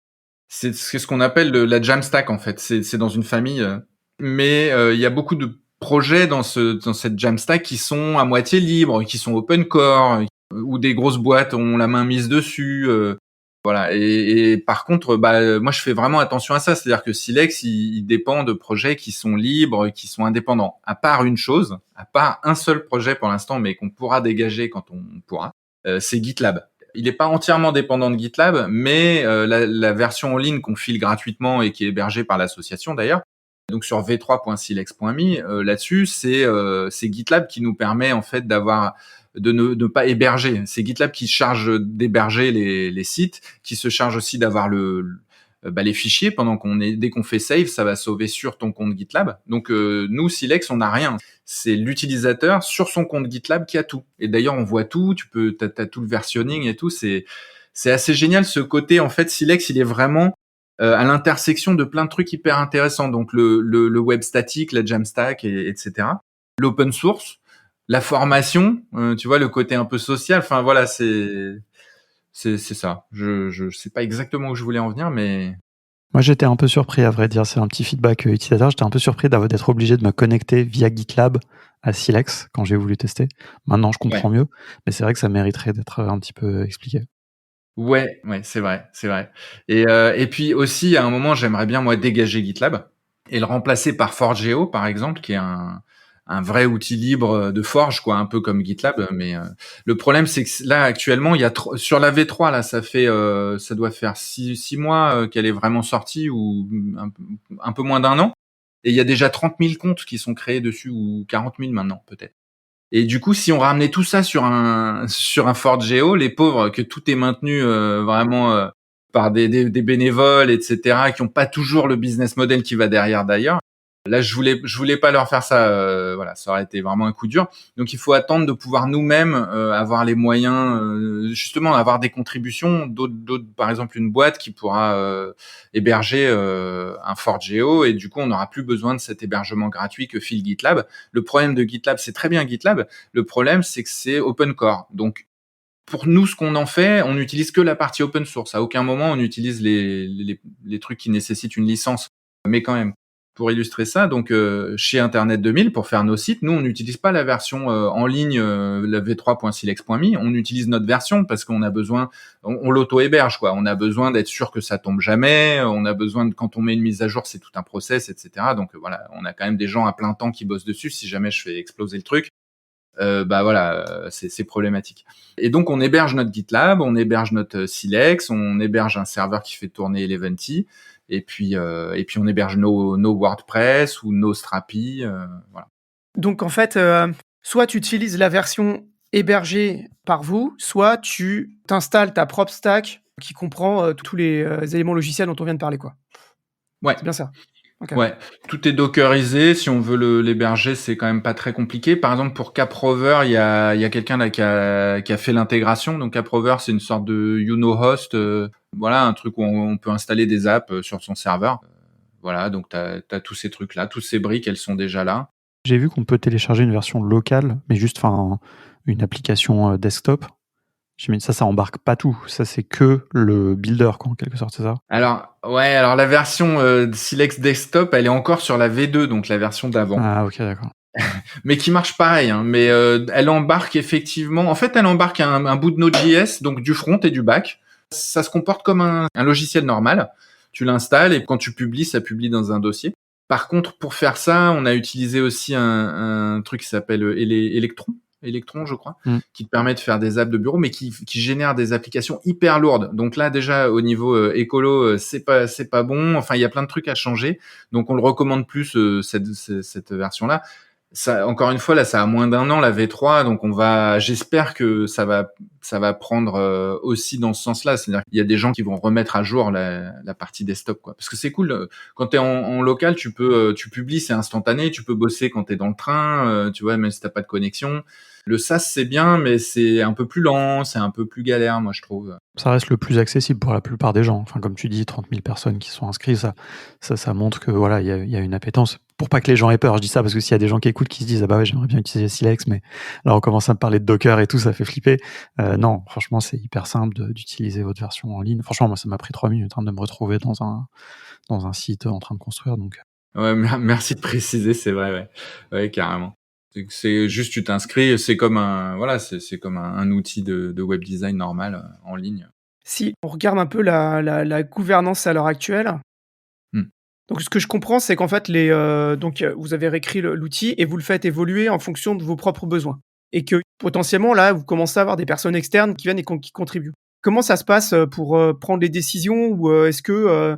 C'est ce qu'on appelle la Jamstack en fait. C'est dans une famille, mais il y a beaucoup de projets dans cette Jamstack qui sont à moitié libres, qui sont open core, où des grosses boîtes ont la main mise dessus. Voilà. Et par contre, moi je fais vraiment attention à ça, c'est-à-dire que Silex il dépend de projets qui sont libres, qui sont indépendants. À part une chose, à part un seul projet pour l'instant, mais qu'on pourra dégager quand on pourra, c'est GitLab. Il n'est pas entièrement dépendant de GitLab, mais la version en ligne qu'on file gratuitement et qui est hébergée par l'association d'ailleurs, donc sur v3.silex.me, là-dessus, c'est GitLab qui nous permet en fait de ne pas héberger. C'est GitLab qui charge d'héberger les sites, qui se charge aussi d'avoir les fichiers pendant dès qu'on fait save, ça va sauver sur ton compte GitLab. Donc nous, Silex, on n'a rien. C'est l'utilisateur sur son compte GitLab qui a tout. Et d'ailleurs, on voit tout. T'as tout le versionning et tout. C'est assez génial ce côté. En fait, Silex, il est vraiment à l'intersection de plein de trucs hyper intéressants. Donc le web statique, la Jamstack, etc. L'open source, la formation, tu vois, le côté un peu social. Enfin voilà, c'est ça. Je sais pas exactement où je voulais en venir, mais Moi, j'étais un peu surpris, à vrai dire. C'est un petit feedback utilisateur. J'étais un peu surpris d'être obligé de me connecter via GitLab à Silex quand j'ai voulu tester. Maintenant, je comprends mieux, mais c'est vrai que ça mériterait d'être un petit peu expliqué. Ouais, c'est vrai. Et puis aussi, à un moment, j'aimerais bien moi dégager GitLab et le remplacer par ForgeGeo, par exemple, qui est un vrai outil libre de forge, quoi, un peu comme GitLab. Mais le problème, c'est que là, actuellement, il y a sur la V3, là, ça doit faire 6 mois qu'elle est vraiment sortie, ou un peu moins d'un an. Et il y a déjà 30 000 comptes qui sont créés dessus, ou 40 000 maintenant, peut-être. Et du coup, si on ramenait tout ça sur un ForgeGeo, les pauvres, que tout est maintenu vraiment par des bénévoles, etc., qui ont pas toujours le business model qui va derrière d'ailleurs. Là, je voulais pas leur faire ça. Voilà, ça aurait été vraiment un coup dur. Donc, il faut attendre de pouvoir nous-mêmes avoir les moyens, justement, avoir des contributions d'autres, par exemple, une boîte qui pourra héberger un ForgeGeo, et du coup, on n'aura plus besoin de cet hébergement gratuit que file GitLab. Le problème de GitLab, c'est très bien GitLab. Le problème, c'est que c'est open core. Donc, pour nous, ce qu'on en fait, on n'utilise que la partie open source. À aucun moment, on utilise les trucs qui nécessitent une licence. Mais quand même, pour illustrer ça, donc chez Internet 2000, pour faire nos sites, nous, on n'utilise pas la version en ligne, la v3.silex.me. On utilise notre version parce qu'on a besoin, on l'auto-héberge, quoi. On a besoin d'être sûr que ça tombe jamais. On a besoin quand on met une mise à jour, c'est tout un process, etc. Donc voilà, on a quand même des gens à plein temps qui bossent dessus. Si jamais je fais exploser le truc, c'est problématique. Et donc on héberge notre GitLab, on héberge notre Silex, on héberge un serveur qui fait tourner Eleventy, et puis on héberge nos WordPress ou nos Strapi, voilà. Donc en fait, soit tu utilises la version hébergée par vous, soit tu t'installes ta propre stack qui comprend tous les éléments logiciels dont on vient de parler, quoi. Ouais. C'est bien ça. Okay. Ouais, tout est dockerisé. Si on veut l'héberger, c'est quand même pas très compliqué. Par exemple, pour Caprover, il y a quelqu'un là qui a fait l'intégration. Donc Caprover, c'est une sorte de Host, voilà, un truc où on peut installer des apps sur son serveur. Voilà, donc t'as tous ces trucs là, tous ces briques, elles sont déjà là. J'ai vu qu'on peut télécharger une version locale, mais juste une application desktop. Ça embarque pas tout. Ça, c'est que le builder, quoi, en quelque sorte, c'est ça? Alors la version Silex Desktop, elle est encore sur la V2, donc la version d'avant. Ah, ok, d'accord. mais qui marche pareil, hein. Mais elle embarque effectivement. En fait, elle embarque un bout de Node.js, donc du front et du back. Ça se comporte comme un logiciel normal. Tu l'installes et quand tu publies, ça publie dans un dossier. Par contre, pour faire ça, on a utilisé aussi un truc qui s'appelle Electron, je crois, Mm. qui te permet de faire des apps de bureau, mais qui génère des applications hyper lourdes. Donc là, déjà, au niveau écolo, c'est pas bon. Enfin, il y a plein de trucs à changer. Donc, on le recommande plus, cette version-là. Ça, encore une fois, là, ça a moins d'1 an, la V3, donc j'espère que ça va prendre aussi dans ce sens-là. C'est-à-dire qu'il y a des gens qui vont remettre à jour la partie desktop, quoi. Parce que c'est cool. Quand t'es en local, tu publies, c'est instantané. Tu peux bosser quand t'es dans le train, tu vois, même si t'as pas de connexion. Le SaaS, c'est bien, mais c'est un peu plus lent, c'est un peu plus galère, moi, je trouve. Ça reste le plus accessible pour la plupart des gens. Enfin, comme tu dis, 30 000 personnes qui sont inscrites, ça montre que voilà, il y a une appétence. Pour pas que les gens aient peur, je dis ça parce que s'il y a des gens qui écoutent qui se disent ah bah ouais, j'aimerais bien utiliser Silex, mais là on commence à me parler de Docker et tout, ça fait flipper. Non, franchement, c'est hyper simple d'utiliser votre version en ligne. Franchement, moi, ça m'a pris 3 minutes de me retrouver dans un site en train de construire. Donc, Ouais, merci de préciser, c'est vrai, ouais. Ouais, carrément. C'est juste, tu t'inscris, c'est comme c'est comme un outil de web design normal en ligne. Si on regarde un peu la gouvernance à l'heure actuelle, Hmm. donc ce que je comprends, c'est qu'en fait, vous avez réécrit l'outil et vous le faites évoluer en fonction de vos propres besoins. Et que potentiellement, là, vous commencez à avoir des personnes externes qui viennent et qui contribuent. Comment ça se passe pour prendre les décisions ou est-ce que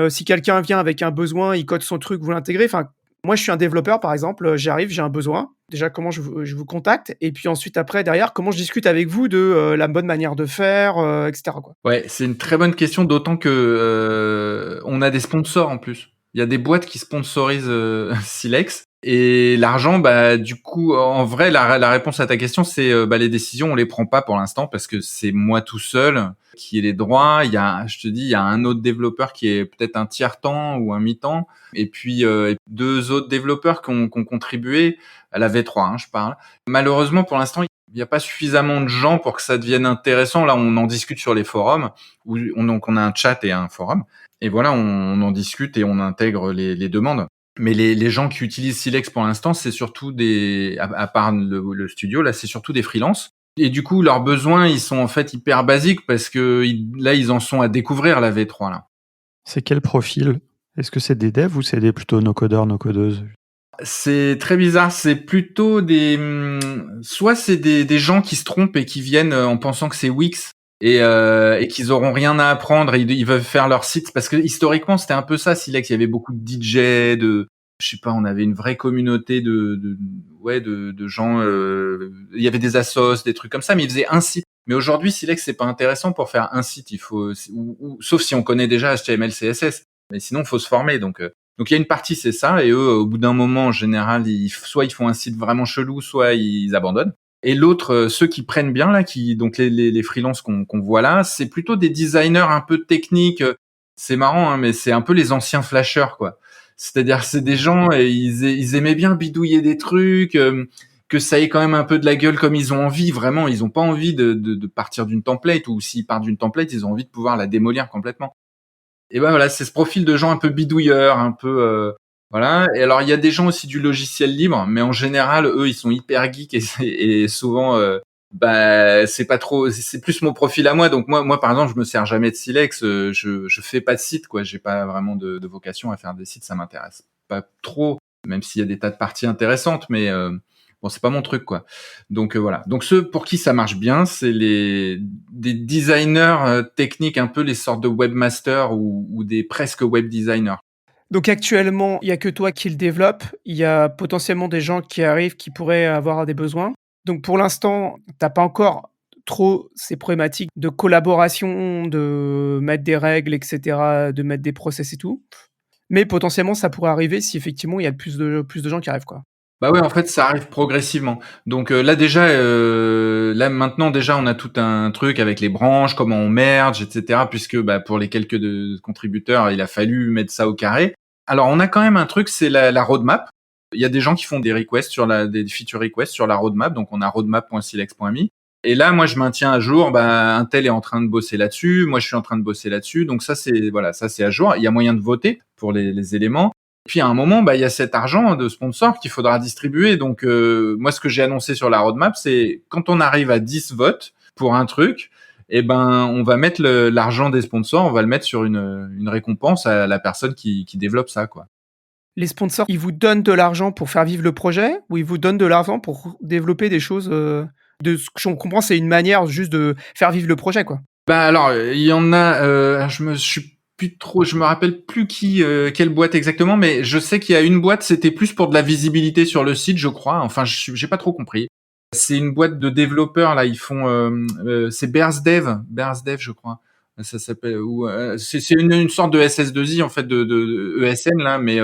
si quelqu'un vient avec un besoin, il code son truc, vous l'intégrez? Enfin, moi, je suis un développeur, par exemple, j'arrive, j'ai un besoin. Déjà, comment je vous contacte? Et puis ensuite, après, derrière, comment je discute avec vous de la bonne manière de faire, etc., quoi. Ouais, c'est une très bonne question, d'autant que on a des sponsors en plus. Il y a des boîtes qui sponsorisent Silex. Et l'argent, bah du coup, en vrai, la réponse à ta question, c'est les décisions, on les prend pas pour l'instant parce que c'est moi tout seul qui ai les droits. Je te dis, il y a un autre développeur qui est peut-être un tiers-temps ou un mi-temps, et puis 2 autres développeurs qui ont contribué à la V3, hein, je parle. Malheureusement, pour l'instant, il n'y a pas suffisamment de gens pour que ça devienne intéressant. Là, on en discute sur les forums, donc on a un chat et un forum, et voilà, on en discute et on intègre les demandes. Mais les gens qui utilisent Silex pour l'instant, c'est surtout à part le studio, là, c'est surtout des freelances. Et du coup, leurs besoins, ils sont en fait hyper basiques parce que là, ils en sont à découvrir la V3, là. c'est quel profil? Est-ce que c'est des devs ou c'est plutôt no codeurs, no codeuses? C'est très bizarre. C'est plutôt soit c'est des gens qui se trompent et qui viennent en pensant que c'est Wix et qu'ils auront rien à apprendre et ils veulent faire leur site parce que historiquement c'était un peu ça. Silex, il y avait beaucoup de DJ, je sais pas, on avait une vraie communauté de gens. Il y avait des assos, des trucs comme ça, mais ils faisaient un site. Mais aujourd'hui, Silex, c'est pas intéressant pour faire un site. Il faut, sauf si on connaît déjà HTML, CSS. Mais sinon, faut se former. Donc il y a une partie, c'est ça, et eux, au bout d'un moment, en général, soit ils font un site vraiment chelou, soit ils abandonnent. Et l'autre, ceux qui prennent bien là, donc les freelances qu'on voit là, c'est plutôt des designers un peu techniques. C'est marrant, hein, mais c'est un peu les anciens flasheurs, quoi. C'est-à-dire, c'est des gens, et ils aimaient bien bidouiller des trucs, que ça ait quand même un peu de la gueule comme ils ont envie. Vraiment, ils ont pas envie de partir d'une template, ou s'ils partent d'une template, ils ont envie de pouvoir la démolir complètement. Et ben voilà, c'est ce profil de gens un peu bidouilleurs, un peu voilà. Et alors il y a des gens aussi du logiciel libre, mais en général eux ils sont hyper geeks et souvent c'est pas trop, c'est plus mon profil à moi. Donc moi par exemple je me sers jamais de Silex, je fais pas de site, quoi. J'ai pas vraiment de vocation à faire des sites, ça m'intéresse pas trop, même s'il y a des tas de parties intéressantes, mais bon, c'est pas mon truc, quoi. Donc voilà. Donc ceux pour qui ça marche bien, c'est des designers techniques, un peu les sortes de webmasters ou des presque web designers. Donc actuellement, il y a que toi qui le développe. Il y a potentiellement des gens qui arrivent qui pourraient avoir des besoins. Donc pour l'instant, t'as pas encore trop ces problématiques de collaboration, de mettre des règles, etc., de mettre des process et tout. Mais potentiellement, ça pourrait arriver si effectivement il y a plus de gens qui arrivent, quoi. Bah ouais, en fait, ça arrive progressivement. Donc là déjà, là maintenant déjà, on a tout un truc avec les branches, comment on merge, etc. Puisque pour les quelques contributeurs, il a fallu mettre ça au carré. Alors on a quand même un truc, c'est la roadmap. Il y a des gens qui font des requests des feature requests sur la roadmap. Donc on a roadmap.silex.me. Et là, moi, je maintiens à jour. Un tel est en train de bosser là-dessus. Moi, je suis en train de bosser là-dessus. Donc ça, c'est à jour. Il y a moyen de voter pour les éléments. Puis à un moment, il y a cet argent de sponsor qu'il faudra distribuer. Donc moi, ce que j'ai annoncé sur la roadmap, c'est quand on arrive à 10 votes pour un truc, on va mettre l'argent des sponsors, on va le mettre sur une récompense à la personne qui développe ça, quoi. Les sponsors, ils vous donnent de l'argent pour faire vivre le projet ou ils vous donnent de l'argent pour développer des choses, de ce que je comprends, c'est une manière juste de faire vivre le projet, quoi? Alors, il y en a, je me rappelle plus quelle boîte exactement, mais je sais qu'il y a une boîte, c'était plus pour de la visibilité sur le site, je crois. Enfin, j'ai pas trop compris. C'est une boîte de développeurs, là, ils font, c'est Bearsdev, je crois. Ça s'appelle, c'est une sorte de SS2I, en fait, de ESN, là, mais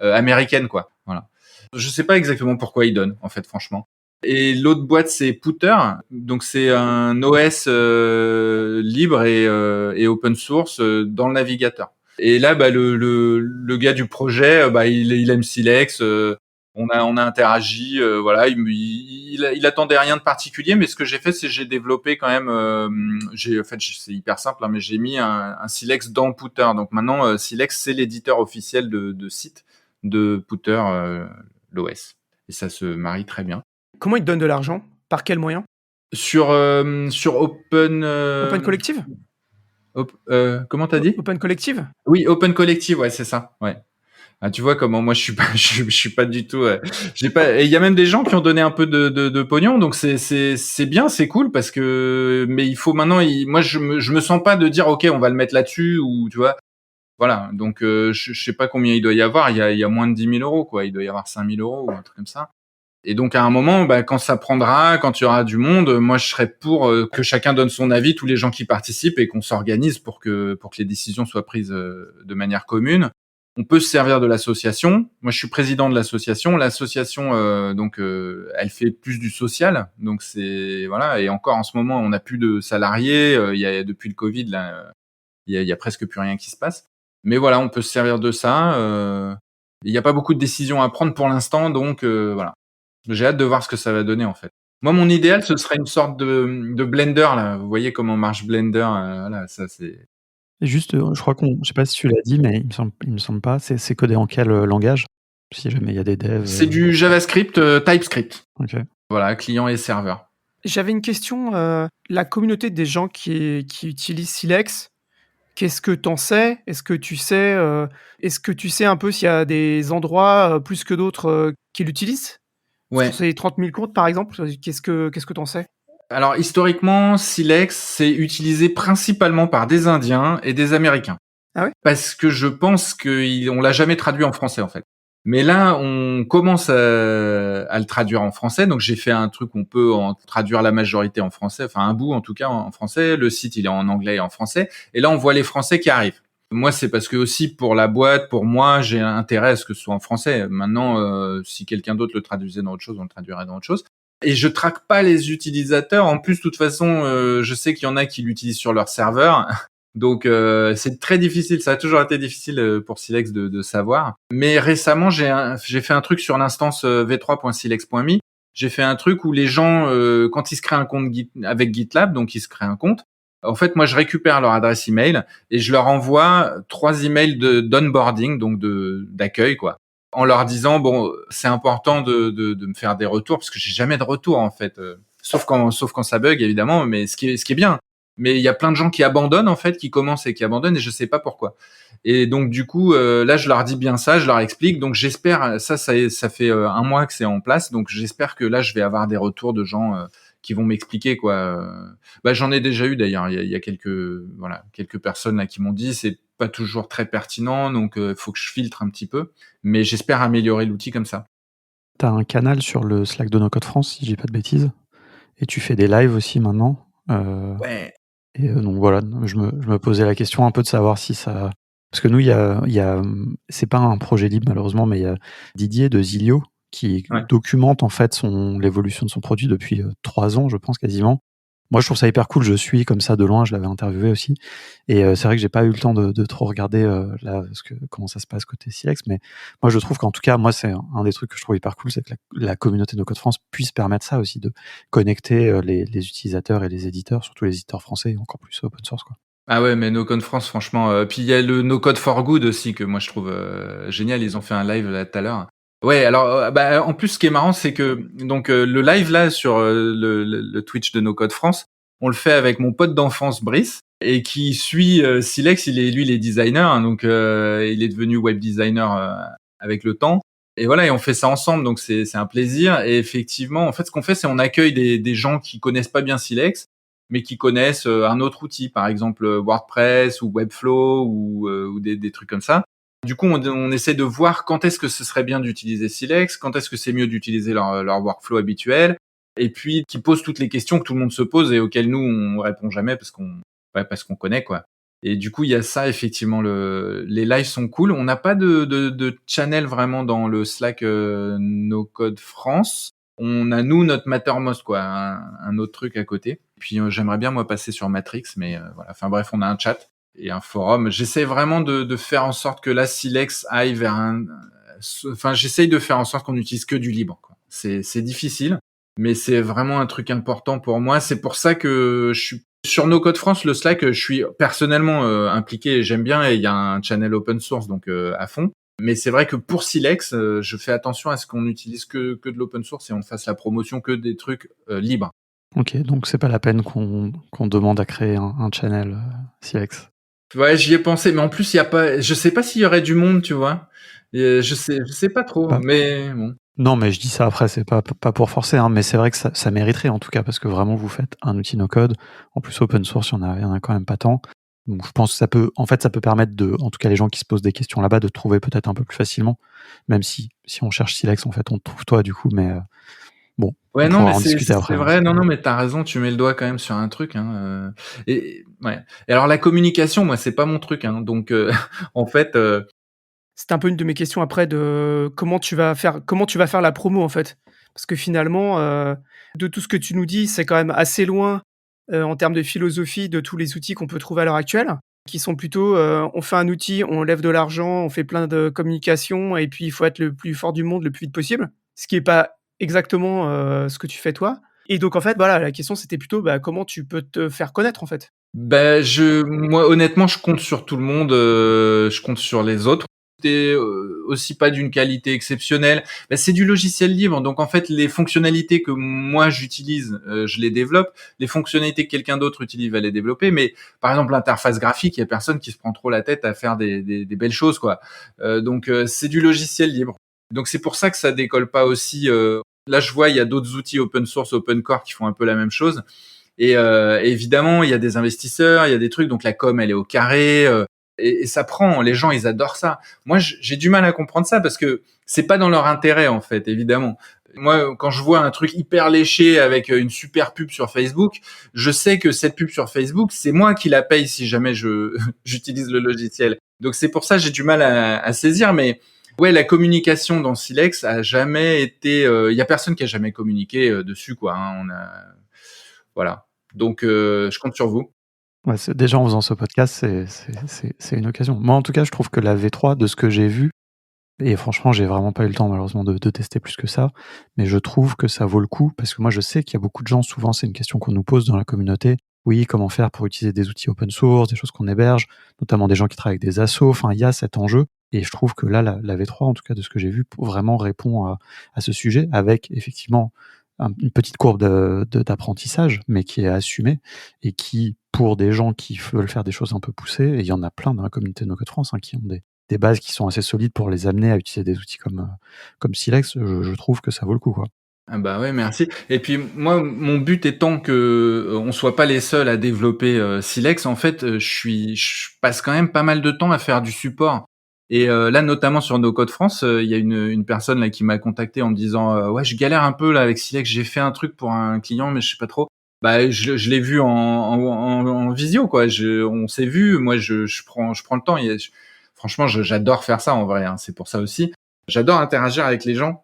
américaine, quoi. Voilà. Je sais pas exactement pourquoi ils donnent, en fait, franchement. Et l'autre boîte, c'est Pooter. Donc, c'est un OS libre et open source dans le navigateur. Et là, le gars du projet, il aime Silex. On a interagi. Voilà, il attendait rien de particulier, mais ce que j'ai fait, c'est j'ai développé quand même. C'est hyper simple, hein, mais j'ai mis un Silex dans Pooter. Donc maintenant, Silex, c'est l'éditeur officiel de site de Pooter, l'OS. Et ça se marie très bien. Comment ils te donnent de l'argent? Par quel moyen? Sur Open. Open Collective? Comment t'as dit? Open Collective? Oui, Open Collective, ouais, c'est ça. Ouais. Ah, tu vois comment moi je suis pas, je suis pas du tout. J'ai pas. Et il y a même des gens qui ont donné un peu de pognon, donc c'est bien, c'est cool parce que. Mais il faut maintenant. Moi, je me sens pas de dire ok, on va le mettre là-dessus ou tu vois. Voilà. Donc je sais pas combien il doit y avoir. Il y a moins de 10 000 euros, quoi. Il doit y avoir 5 000 euros ou un truc comme ça. Et donc à un moment, quand ça prendra, quand il y aura du monde, moi je serais pour que chacun donne son avis, tous les gens qui participent, et qu'on s'organise pour que les décisions soient prises de manière commune. On peut se servir de l'association. Moi je suis président de l'association. L'association elle fait plus du social, donc c'est voilà. Et encore en ce moment, on n'a plus de salariés. Il y a depuis le Covid là, il y a presque plus rien qui se passe. Mais voilà, on peut se servir de ça. Il n'y a pas beaucoup de décisions à prendre pour l'instant, donc voilà. J'ai hâte de voir ce que ça va donner, en fait. Moi, mon idéal, ce serait une sorte de Blender, là. Vous voyez comment marche Blender, voilà, ça c'est. Et juste, je crois je sais pas si tu l'as dit, mais il me semble pas. C'est codé en quel, langage? Si jamais il y a des devs, C'est du JavaScript, TypeScript. OK. Voilà, client et serveur. J'avais une question, la communauté des gens qui utilisent Silex, qu'est-ce que tu en sais? Est-ce que tu sais un peu s'il y a des endroits, plus que d'autres, qui l'utilisent? Sur Ouais. ces 30 000 comptes, par exemple, qu'est-ce que tu en sais? Alors, historiquement, Silex, c'est utilisé principalement par des Indiens et des Américains. Ah ouais? Parce que je pense qu'on l'a jamais traduit en français, en fait. Mais là, on commence à le traduire en français. Donc, j'ai fait un truc où on peut en traduire la majorité en français, enfin un bout en tout cas en français. Le site, il est en anglais et en français. Et là, on voit les Français qui arrivent. Moi, c'est parce que aussi pour la boîte, pour moi, j'ai intérêt à ce que ce soit en français. Maintenant, si quelqu'un d'autre le traduisait dans autre chose, on le traduirait dans autre chose. Et je traque pas les utilisateurs. En plus, de toute façon, je sais qu'il y en a qui l'utilisent sur leur serveur. Donc c'est très difficile, ça a toujours été difficile pour Silex de savoir. Mais récemment, j'ai fait un truc sur l'instance v3.silex.me. J'ai fait un truc où les gens, quand ils se créent un compte avec GitLab, donc ils se créent un compte, en fait, moi, je récupère leur adresse email et je leur envoie 3 emails d'onboarding, donc d'accueil, quoi, en leur disant bon, c'est important de me faire des retours parce que j'ai jamais de retour en fait, sauf quand ça bug évidemment, mais ce qui est bien. Mais il y a plein de gens qui abandonnent en fait, qui commencent et qui abandonnent et je sais pas pourquoi. Et donc du coup, là je leur dis bien ça, je leur explique. Donc j'espère, ça fait un mois que c'est en place, donc j'espère que là je vais avoir des retours de gens qui vont m'expliquer quoi. J'en ai déjà eu d'ailleurs. Il y a quelques personnes là qui m'ont dit c'est pas toujours très pertinent, donc faut que je filtre un petit peu. Mais j'espère améliorer l'outil comme ça. Tu as un canal sur le Slack de No Code France, si je dis pas de bêtises, et tu fais des lives aussi maintenant. Ouais. Et donc voilà, je me posais la question un peu de savoir si ça, parce que nous, il y a, c'est pas un projet libre malheureusement, mais il y a Didier de Zilio qui Ouais. documente en fait l'évolution de son produit depuis 3 ans, je pense quasiment. Moi, je trouve ça hyper cool. Je suis comme ça de loin. Je l'avais interviewé aussi, et c'est vrai que j'ai pas eu le temps de trop regarder là comment ça se passe côté Silex. Mais moi, je trouve qu'en tout cas, moi, c'est un des trucs que je trouve hyper cool, c'est que la communauté No Code France puisse permettre ça aussi, de connecter les utilisateurs et les éditeurs, surtout les éditeurs français, et encore plus open source, quoi. Ah ouais, mais No Code France, franchement, puis il y a le No Code for Good aussi que moi je trouve, génial. Ils ont fait un live là tout à l'heure. Ouais, alors, bah, en plus, ce qui est marrant, c'est que donc, le live là sur, le Twitch de No Code France, on le fait avec mon pote d'enfance Brice et qui suit, Silex. Il est designer, hein, donc, il est devenu web designer, avec le temps et voilà et on fait ça ensemble donc c'est un plaisir et effectivement, en fait, ce qu'on fait, c'est on accueille des gens qui connaissent pas bien Silex mais qui connaissent un autre outil, par exemple WordPress ou Webflow ou des trucs comme ça. Du coup, on essaie de voir quand est-ce que ce serait bien d'utiliser Silex, quand est-ce que c'est mieux d'utiliser leur workflow habituel, et puis qui posent toutes les questions que tout le monde se pose et auxquelles nous on répond jamais parce qu'on connaît quoi. Et du coup, il y a ça effectivement. Les lives sont cool. On n'a pas de channel vraiment dans le Slack No Code France. On a nous notre Mattermost quoi, un autre truc à côté. Puis j'aimerais bien moi passer sur Matrix, mais voilà. Enfin bref, on a un chat et un forum. J'essaie vraiment de faire en sorte que la Silex aille vers enfin j'essaye de faire en sorte qu'on n'utilise que du libre. Quoi. C'est difficile, mais c'est vraiment un truc important pour moi. C'est pour ça que je suis sur No Code France, le Slack. Je suis personnellement impliqué, et j'aime bien et il y a un channel open source donc à fond. Mais c'est vrai que pour Silex, je fais attention à ce qu'on n'utilise que de l'open source et on ne fasse la promotion que des trucs libres. Ok, donc c'est pas la peine qu'on demande à créer un channel Silex. Ouais, j'y ai pensé, mais en plus, il y a pas, je sais pas s'il y aurait du monde, tu vois. Et je sais pas trop, Pas- mais bon. Non, mais je dis ça après, c'est pas pour forcer, hein, mais c'est vrai que ça mériterait en tout cas, parce que vraiment vous faites un outil no-code. En plus, open source, il y en a quand même pas tant. Donc je pense que ça peut permettre en tout cas les gens qui se posent des questions là-bas, de trouver peut-être un peu plus facilement, même si on cherche Silex, en fait, on te trouve toi du coup, mais bon, Ouais, on non, pourra mais en discuter après. c'est Hein, vrai. Non, non, mais t'as raison. Tu mets le doigt quand même sur un truc. Hein, et ouais. Et alors la communication, moi, c'est pas mon truc. Hein, donc en fait, C'était un peu une de mes questions après de comment tu vas faire la promo, en fait? Parce que finalement, de tout ce que tu nous dis, c'est quand même assez loin, en termes de philosophie de tous les outils qu'on peut trouver à l'heure actuelle, qui sont plutôt, on fait un outil, on lève de l'argent, on fait plein de communication et puis il faut être le plus fort du monde le plus vite possible. Ce qui est pas exactement, ce que tu fais toi et donc en fait, voilà, la question c'était plutôt, bah, comment tu peux te faire connaître, en fait? bah, moi, honnêtement, je compte sur tout le monde. Je compte sur les autres. C'est aussi pas d'une qualité exceptionnelle. Bah, c'est du logiciel libre, donc en fait, les fonctionnalités que moi j'utilise, je les développe. Les fonctionnalités que quelqu'un d'autre utilise va les développer. Mais par exemple, l'interface graphique, il y a personne qui se prend trop la tête à faire des belles choses, quoi. Donc c'est du logiciel libre. Donc c'est pour ça que ça décolle pas aussi. Là, je vois, il y a d'autres outils open source, open core qui font un peu la même chose. Et évidemment, il y a des investisseurs, il y a des trucs, donc la com, elle est au carré, et ça prend. Les gens, ils adorent ça. Moi, j'ai du mal à comprendre ça parce que c'est pas dans leur intérêt, en fait, évidemment. Moi, quand je vois un truc hyper léché avec une super pub sur Facebook, je sais que cette pub sur Facebook, c'est moi qui la paye si jamais j'utilise le logiciel. Donc c'est pour ça que j'ai du mal à saisir, mais ouais, la communication dans Silex a jamais été. Il y a personne qui a jamais communiqué dessus, quoi. Hein. Voilà. Donc, je compte sur vous. Ouais, déjà en faisant ce podcast, c'est une occasion. Moi, en tout cas, je trouve que la V3, de ce que j'ai vu, et franchement, j'ai vraiment pas eu le temps malheureusement de tester plus que ça, mais je trouve que ça vaut le coup parce que moi je sais qu'il y a beaucoup de gens, souvent c'est une question qu'on nous pose dans la communauté. Oui, comment faire pour utiliser des outils open source, des choses qu'on héberge, notamment des gens qui travaillent avec des assos, enfin il y a cet enjeu et je trouve que là la V3, en tout cas de ce que j'ai vu, vraiment répond à ce sujet avec effectivement une petite courbe d'apprentissage, mais qui est assumée et qui, pour des gens qui veulent faire des choses un peu poussées, et il y en a plein dans la communauté No Code France, hein, qui ont des bases qui sont assez solides pour les amener à utiliser des outils comme Silex, je trouve que ça vaut le coup, quoi. Ah bah, ouais, merci. Et puis moi, mon but étant que, on soit pas les seuls à développer, Silex, en fait, je passe quand même pas mal de temps à faire du support. Et là, notamment sur No Code France, il y a une personne là qui m'a contacté en me disant, «Ouais, je galère un peu là avec Silex, j'ai fait un truc pour un client, mais je sais pas trop». Bah, je l'ai vu en visio, quoi. On s'est vu, moi je prends le temps. Franchement, j'adore faire ça en vrai, hein, c'est pour ça aussi. J'adore interagir avec les gens.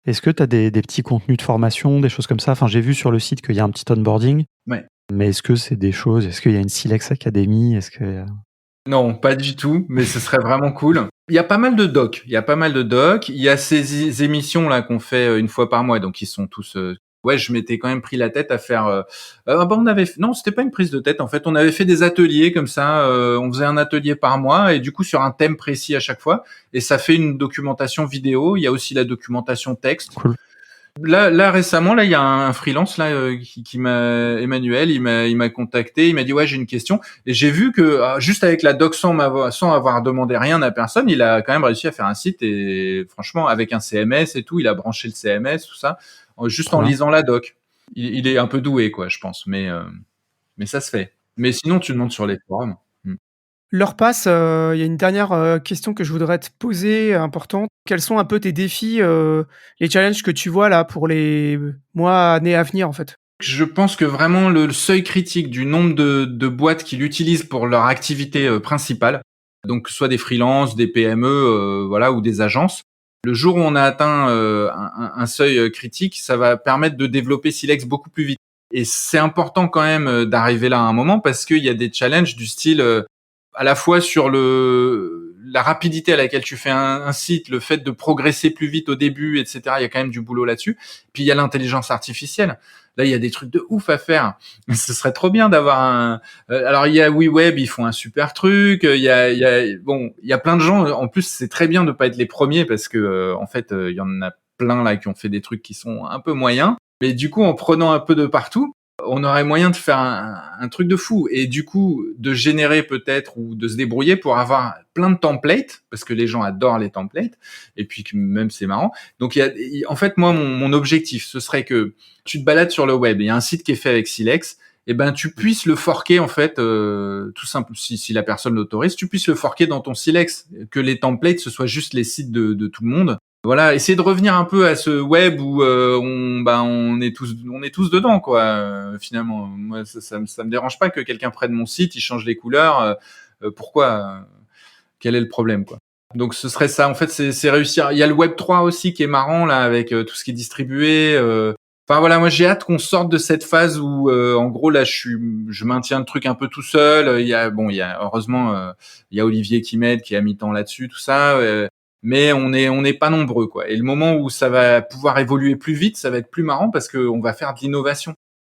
Est-ce que tu as des petits contenus de formation, des choses comme ça? Enfin, j'ai vu sur le site qu'il y a un petit onboarding, Ouais. mais est-ce que c'est des choses, est-ce qu'il y a une Silex Academy? Est-ce que Non, pas du tout, mais ce serait vraiment cool. Il y a pas mal de docs. Il y a pas mal de docs. Il y a ces émissions là qu'on fait une fois par mois, donc ils sont tous Ouais, je m'étais quand même pris la tête à faire. On avait non, c'était pas une prise de tête en fait. On avait fait des ateliers comme ça. On faisait un atelier par mois et du coup sur un thème précis à chaque fois. Et ça fait une documentation vidéo. Il y a aussi la documentation texte. Cool. Là récemment, là il y a un freelance là qui m'a Emmanuel, il m'a contacté, il m'a dit ouais j'ai une question et j'ai vu que juste avec la doc sans avoir demandé rien à personne, il a quand même réussi à faire un site et franchement avec un CMS et tout, il a branché le CMS tout ça juste Trop en bien. lisant la doc. Il est un peu doué quoi, je pense, mais ça se fait. Mais sinon tu demandes sur les forums. L'heure passe, il y a une dernière, question que je voudrais te poser, importante. Quels sont un peu tes défis, les challenges que tu vois là pour les mois, années à venir en fait? Je pense que vraiment le seuil critique du nombre de boîtes qui l'utilisent pour leur activité principale, donc soit des freelances, des PME, voilà, ou des agences. Le jour où on a atteint un seuil critique, ça va permettre de développer Silex beaucoup plus vite. Et c'est important quand même d'arriver là à un moment parce qu'il y a des challenges du style à la fois sur la rapidité à laquelle tu fais un site, le fait de progresser plus vite au début, etc. Il y a quand même du boulot là-dessus. Puis il y a l'intelligence artificielle. Là, il y a des trucs de ouf à faire. Ce serait trop bien d'avoir un. Alors, il y a WeWeb, ils font un super truc. Il y a plein de gens. En plus, c'est très bien de pas être les premiers parce que, en fait, il y en a plein là qui ont fait des trucs qui sont un peu moyens. Mais du coup, en prenant un peu de partout, on aurait moyen de faire un truc de fou et du coup de générer peut-être ou de se débrouiller pour avoir plein de templates parce que les gens adorent les templates et puis que même c'est marrant. Donc en fait moi mon objectif ce serait que tu te balades sur le web, il y a un site qui est fait avec Silex et ben tu puisses le forquer en fait tout simple si la personne l'autorise, tu puisses le forquer dans ton Silex, que les templates ce soit juste les sites de tout le monde. Voilà, essayer de revenir un peu à ce web où on est tous dedans quoi. Finalement, moi ça me dérange pas que quelqu'un prenne mon site, il change les couleurs. Pourquoi quel est le problème quoi. Donc ce serait ça. En fait, c'est réussir. Il y a le Web 3 aussi qui est marrant là avec tout ce qui est distribué. Enfin voilà, moi j'ai hâte qu'on sorte de cette phase où en gros là je maintiens le truc un peu tout seul. Il y a heureusement il y a Olivier qui m'aide, qui a mis temps là-dessus, tout ça. Mais on n'est pas nombreux quoi. Et le moment où ça va pouvoir évoluer plus vite, ça va être plus marrant parce que on va faire de l'innovation.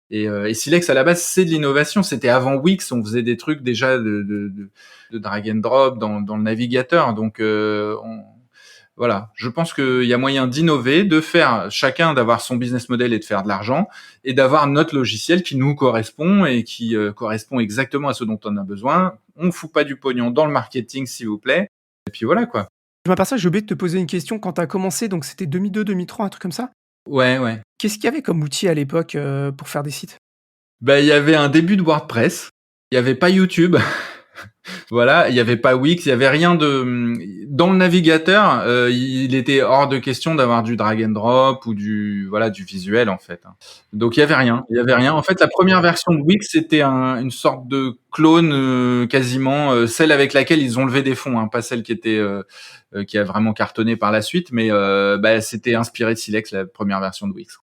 Et Silex à la base c'est de l'innovation. C'était avant Wix, on faisait des trucs déjà de drag and drop dans le navigateur. Donc voilà, je pense qu'il y a moyen d'innover, de faire chacun d'avoir son business model et de faire de l'argent, et d'avoir notre logiciel qui nous correspond et qui correspond exactement à ce dont on a besoin. On fout pas du pognon dans le marketing s'il vous plaît. Et puis voilà quoi. Je m'aperçois que j'ai oublié de te poser une question quand tu as commencé, donc c'était 2002-2003, un truc comme ça? Ouais, ouais. Qu'est-ce qu'il y avait comme outil à l'époque, pour faire des sites? Bah, il y avait un début de WordPress. Il y avait pas YouTube. Voilà, il y avait pas Wix, il y avait rien dans le navigateur, il était hors de question d'avoir du drag and drop ou du visuel en fait. Donc il y avait rien. En fait, la première version de Wix c'était une sorte de clone quasiment celle avec laquelle ils ont levé des fonds, hein, pas celle qui a vraiment cartonné par la suite, mais c'était inspiré de Silex la première version de Wix.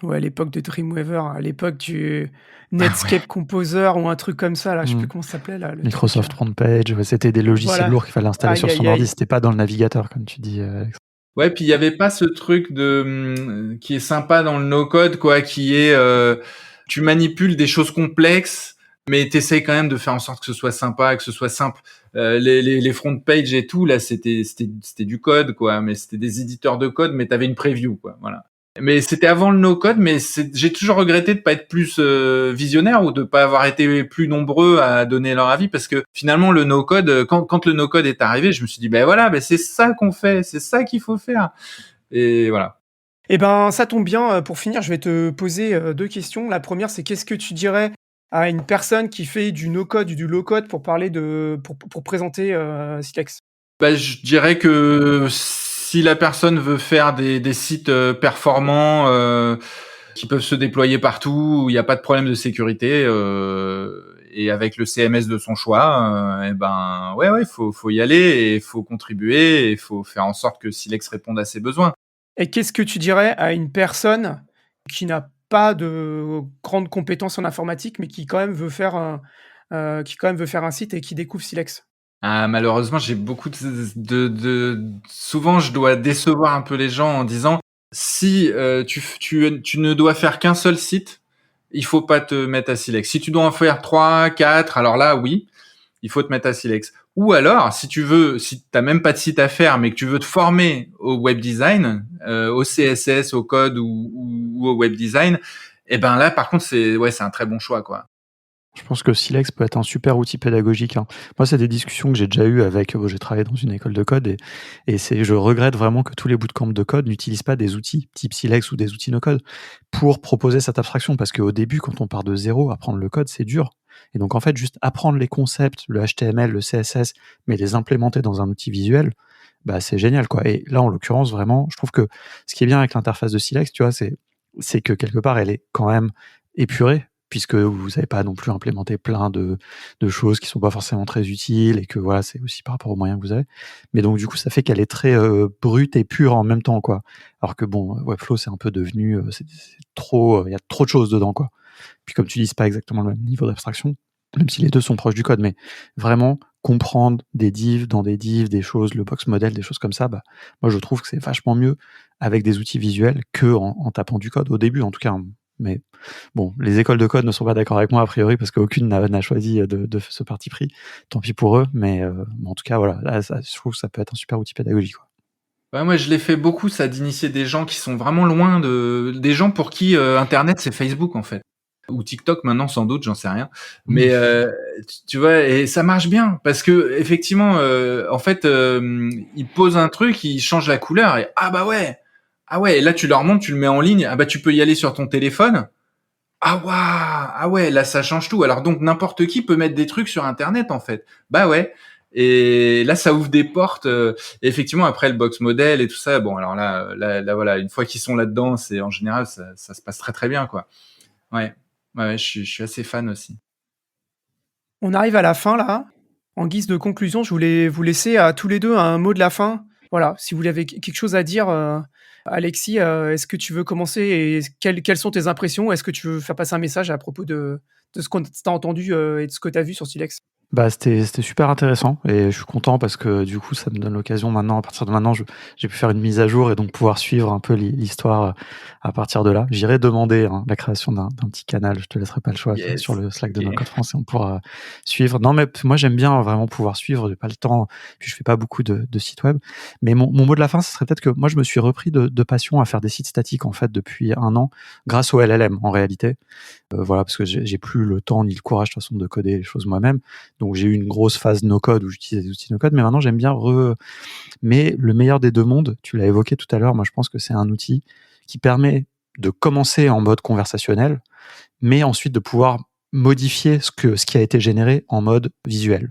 Ouais, à l'époque de Dreamweaver, à l'époque du Ouais. Netscape Composer ou un truc comme ça là, je sais Mmh. plus comment ça s'appelait là, le truc, Microsoft Frontpage, ouais, c'était des logiciels voilà. lourds qu'il fallait installer Aïe, sur son aïe, ordi, aïe. c'était pas dans le navigateur comme tu dis, Alex. Ouais, puis il y avait pas ce truc qui est sympa dans le no-code, quoi, qui est tu manipules des choses complexes, mais t'essayes quand même de faire en sorte que ce soit sympa, que ce soit simple. Les front pages et tout, là, c'était du code, quoi, mais c'était des éditeurs de code, mais t'avais une preview, quoi, voilà. Mais c'était avant le no-code, mais j'ai toujours regretté de pas être plus visionnaire ou de pas avoir été plus nombreux à donner leur avis parce que finalement le no-code, quand le no-code est arrivé, je me suis dit ben voilà, ben c'est ça qu'on fait, c'est ça qu'il faut faire. Et voilà. Eh ben, ça tombe bien, pour finir, je vais te poser, 2 questions. La première, c'est qu'est-ce que tu dirais à une personne qui fait du no-code ou du low-code pour parler de pour présenter, Silex? Bah, je dirais que si la personne veut faire des sites performants qui peuvent se déployer partout, où il n'y a pas de problème de sécurité et avec le CMS de son choix, et ben ouais, faut y aller et faut contribuer et faut faire en sorte que Silex réponde à ses besoins. Et qu'est-ce que tu dirais à une personne qui n'a pas de grandes compétences en informatique, mais qui quand même veut faire un site et qui découvre Silex? Ah, malheureusement, j'ai beaucoup souvent, je dois décevoir un peu les gens en disant Si tu ne dois faire qu'un seul site, il faut pas te mettre à Silex. Si tu dois en faire 3, 4, alors là, oui, il faut te mettre à Silex. Ou alors, si t'as même pas de site à faire, mais que tu veux te former au web design, au CSS, au code ou au web design, et ben là, par contre, c'est un très bon choix, quoi. Je pense que Silex peut être un super outil pédagogique, hein. Moi, c'est des discussions que j'ai déjà eues avec, j'ai travaillé dans une école de code et je regrette vraiment que tous les bootcamps de code n'utilisent pas des outils type Silex ou des outils no code pour proposer cette abstraction. Parce qu'au début, quand on part de zéro, apprendre le code, c'est dur. Et donc, en fait, juste apprendre les concepts, le HTML, le CSS, mais les implémenter dans un outil visuel, bah, c'est génial, quoi. Et là, en l'occurrence, vraiment, je trouve que ce qui est bien avec l'interface de Silex, tu vois, c'est que quelque part, elle est quand même épurée, puisque vous n'avez pas non plus implémenté plein de choses qui sont pas forcément très utiles et que voilà, c'est aussi par rapport aux moyens que vous avez. Mais donc du coup, ça fait qu'elle est très brute et pure en même temps, quoi. Alors que bon, Webflow, c'est un peu devenu, c'est trop, il y a trop de choses dedans, quoi. Puis comme tu dis, c'est pas exactement le même niveau d'abstraction, même si les deux sont proches du code, mais vraiment comprendre des divs dans des divs, des choses, le box model, des choses comme ça, bah, moi je trouve que c'est vachement mieux avec des outils visuels que en tapant du code, au début en tout cas, hein. Mais bon, les écoles de code ne sont pas d'accord avec moi a priori parce qu'aucune n'a choisi de ce parti pris. Tant pis pour eux, mais en tout cas, voilà, là, je trouve que ça peut être un super outil pédagogique, quoi. Ouais, moi, je l'ai fait beaucoup, ça, d'initier des gens qui sont vraiment loin des gens pour qui Internet, c'est Facebook, en fait. Ou TikTok maintenant, sans doute, j'en sais rien. Mais tu vois, et ça marche bien parce que effectivement, en fait, ils posent un truc, ils changent la couleur et ah ouais. Et là, tu leur montres, tu le mets en ligne. Ah bah, tu peux y aller sur ton téléphone. Ah waouh, ah ouais, là, ça change tout. Alors donc, n'importe qui peut mettre des trucs sur Internet, en fait. Bah ouais. Et là, ça ouvre des portes. Et effectivement, après le box model et tout ça, bon, alors là, voilà, une fois qu'ils sont là-dedans, c'est en général, ça se passe très très bien, quoi. Ouais, ouais, je suis assez fan aussi. On arrive à la fin là. En guise de conclusion, je voulais vous laisser à tous les 2 un mot de la fin. Voilà, si vous avez quelque chose à dire, Alexis, est-ce que tu veux commencer et quelles sont tes impressions? Est-ce que tu veux faire passer un message à propos de ce qu'on tu entendu, et de ce que tu as vu sur Silex? Bah, c'était super intéressant et je suis content parce que du coup, ça me donne l'occasion maintenant, à partir de maintenant, j'ai pu faire une mise à jour et donc pouvoir suivre un peu l'histoire à partir de là. J'irai demander hein, la création d'un petit canal, je te laisserai pas le choix sur Yes. le Slack de Ok. No Code France et on pourra suivre. Non, mais moi j'aime bien vraiment pouvoir suivre, j'ai pas le temps, puis je fais pas beaucoup de sites web. Mais mon mot de la fin, ce serait peut-être que moi je me suis repris de passion à faire des sites statiques en fait depuis 1 an, grâce au LLM en réalité. Voilà, parce que j'ai plus le temps ni le courage de toute façon de coder les choses moi-même. Donc j'ai eu une grosse phase no-code où j'utilisais des outils no-code, mais maintenant j'aime bien Mais le meilleur des deux mondes, tu l'as évoqué tout à l'heure, moi je pense que c'est un outil qui permet de commencer en mode conversationnel, mais ensuite de pouvoir modifier ce qui a été généré en mode visuel.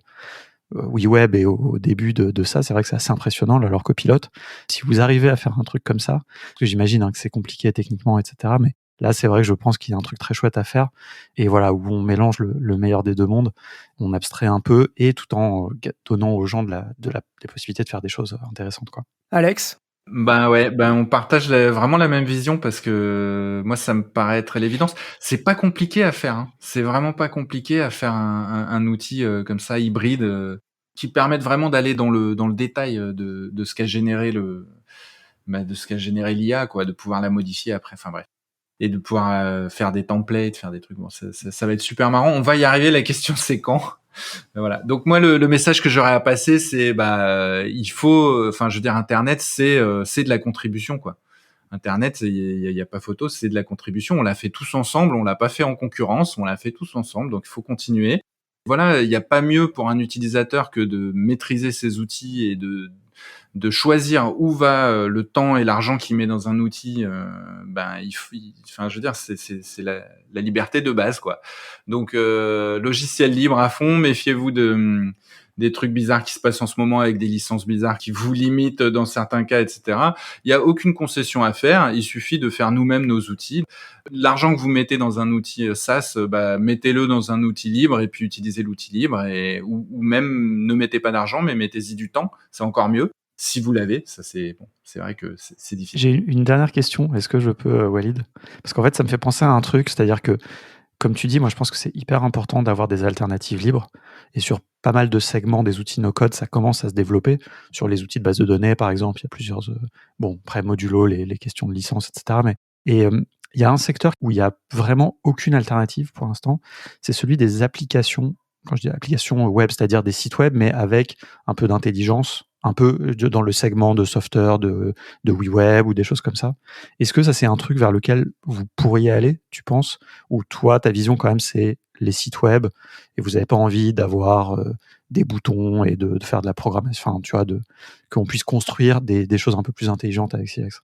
WeWeb est au début de ça, c'est vrai que c'est assez impressionnant, leur copilote. Si vous arrivez à faire un truc comme ça, parce que j'imagine hein, que c'est compliqué techniquement, etc., mais là, c'est vrai que je pense qu'il y a un truc très chouette à faire, et voilà, où on mélange le meilleur des deux mondes, on abstrait un peu, et tout en donnant aux gens des possibilités de faire des choses intéressantes, quoi. Alex? Ben ouais, ben on partage vraiment la même vision parce que moi ça me paraît être l'évidence. C'est pas compliqué à faire, hein. C'est vraiment pas compliqué à faire un outil comme ça hybride qui permette vraiment d'aller dans le détail de ce qu'a généré de ce qu'a généré l'IA quoi, de pouvoir la modifier après. Enfin bref. Et de pouvoir faire des templates, faire des trucs. Bon, ça va être super marrant. On va y arriver. La question c'est quand. Voilà. Donc moi le message que j'aurais à passer c'est il faut enfin je veux dire Internet c'est de la contribution quoi. Internet il y a pas photo, c'est de la contribution, on l'a fait tous ensemble, on l'a pas fait en concurrence, on l'a fait tous ensemble donc il faut continuer. Voilà, il n'y a pas mieux pour un utilisateur que de maîtriser ses outils et de choisir où va le temps et l'argent qu'il met dans un outil. Enfin, je veux dire, c'est la liberté de base, quoi. Donc, logiciel libre à fond. Méfiez-vous des trucs bizarres qui se passent en ce moment avec des licences bizarres qui vous limitent dans certains cas, etc. Il n'y a aucune concession à faire. Il suffit de faire nous-mêmes nos outils. L'argent que vous mettez dans un outil SaaS, mettez-le dans un outil libre et puis utilisez l'outil libre ou même ne mettez pas d'argent, mais mettez-y du temps. C'est encore mieux. Si vous l'avez, ça c'est bon, c'est vrai que c'est difficile. J'ai une dernière question, est-ce que je peux, Walid? Parce qu'en fait, ça me fait penser à un truc, c'est-à-dire que, comme tu dis, moi je pense que c'est hyper important d'avoir des alternatives libres, et sur pas mal de segments des outils no-code, ça commence à se développer. Sur les outils de base de données, par exemple, il y a plusieurs, bon, après modulo, les questions de licence, et cetera, mais il y a un secteur où il y a vraiment aucune alternative pour l'instant, c'est celui des applications. Quand je dis applications web, c'est-à-dire des sites web, mais avec un peu d'intelligence, un peu dans le segment de software, de WeWeb ou des choses comme ça. Est-ce que ça, c'est un truc vers lequel vous pourriez aller, tu penses? Ou toi, ta vision quand même, c'est les sites web et vous n'avez pas envie d'avoir des boutons et de faire de la programmation, enfin, tu vois, qu'on puisse construire des choses un peu plus intelligentes avec Silex?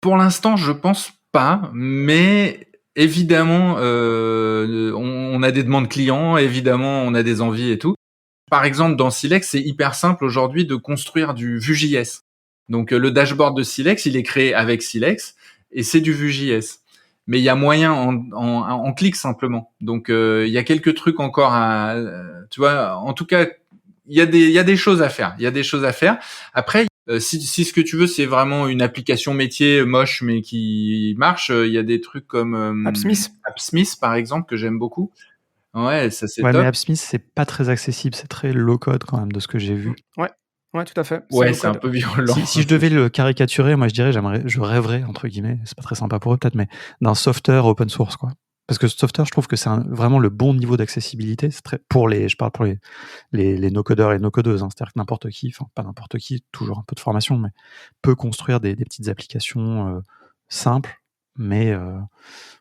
Pour l'instant, je pense pas, mais évidemment, on a des demandes clients, évidemment, on a des envies et tout. Par exemple, dans Silex, c'est hyper simple aujourd'hui de construire du Vue.js. Donc, le dashboard de Silex, il est créé avec Silex et c'est du Vue.js. Mais il y a moyen en clic simplement. Donc, il y a quelques trucs encore à, tu vois, en tout cas, il y a des choses à faire. Il y a des choses à faire. Après, si ce que tu veux, c'est vraiment une application métier moche mais qui marche, il y a des trucs comme AppSmith. AppSmith, par exemple, que j'aime beaucoup. Ouais, ça c'est Ouais, mais top. AppSmith, c'est pas très accessible, c'est très low code quand même de ce que j'ai vu. Ouais, ouais, tout à fait. C'est Ouais, low c'est un code. peu violent. Si je devais le caricaturer, moi je dirais, je rêverais, entre guillemets, c'est pas très sympa pour eux peut-être, mais d'un software open source, quoi. Parce que ce software, je trouve que c'est vraiment le bon niveau d'accessibilité. C'est très, je parle pour les no-codeurs et no-codeuses, hein. C'est-à-dire que n'importe qui, enfin pas n'importe qui, toujours un peu de formation, mais peut construire des petites applications simples, mais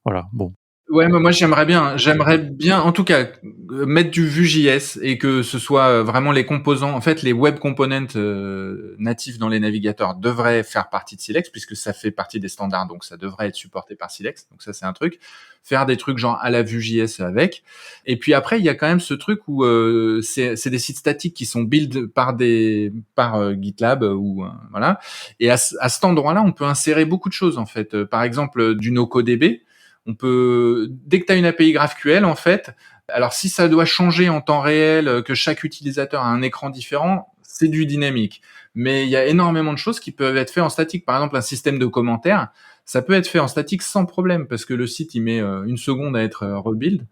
voilà, bon. Ouais, mais moi j'aimerais bien, en tout cas, mettre du Vue.js et que ce soit vraiment les composants, en fait, les web components natifs dans les navigateurs devraient faire partie de Silex puisque ça fait partie des standards, donc ça devrait être supporté par Silex. Donc ça, c'est un truc. Faire des trucs genre à la Vue.js avec. Et puis après, il y a quand même ce truc où c'est des sites statiques qui sont build par GitLab ou voilà. Et à cet endroit-là, on peut insérer beaucoup de choses en fait. Par exemple, du NoCoDB. On peut, dès que tu as une API GraphQL, en fait, alors si ça doit changer en temps réel, que chaque utilisateur a un écran différent, c'est du dynamique. Mais il y a énormément de choses qui peuvent être faites en statique. Par exemple, un système de commentaires, ça peut être fait en statique sans problème parce que le site, il met une seconde à être rebuild.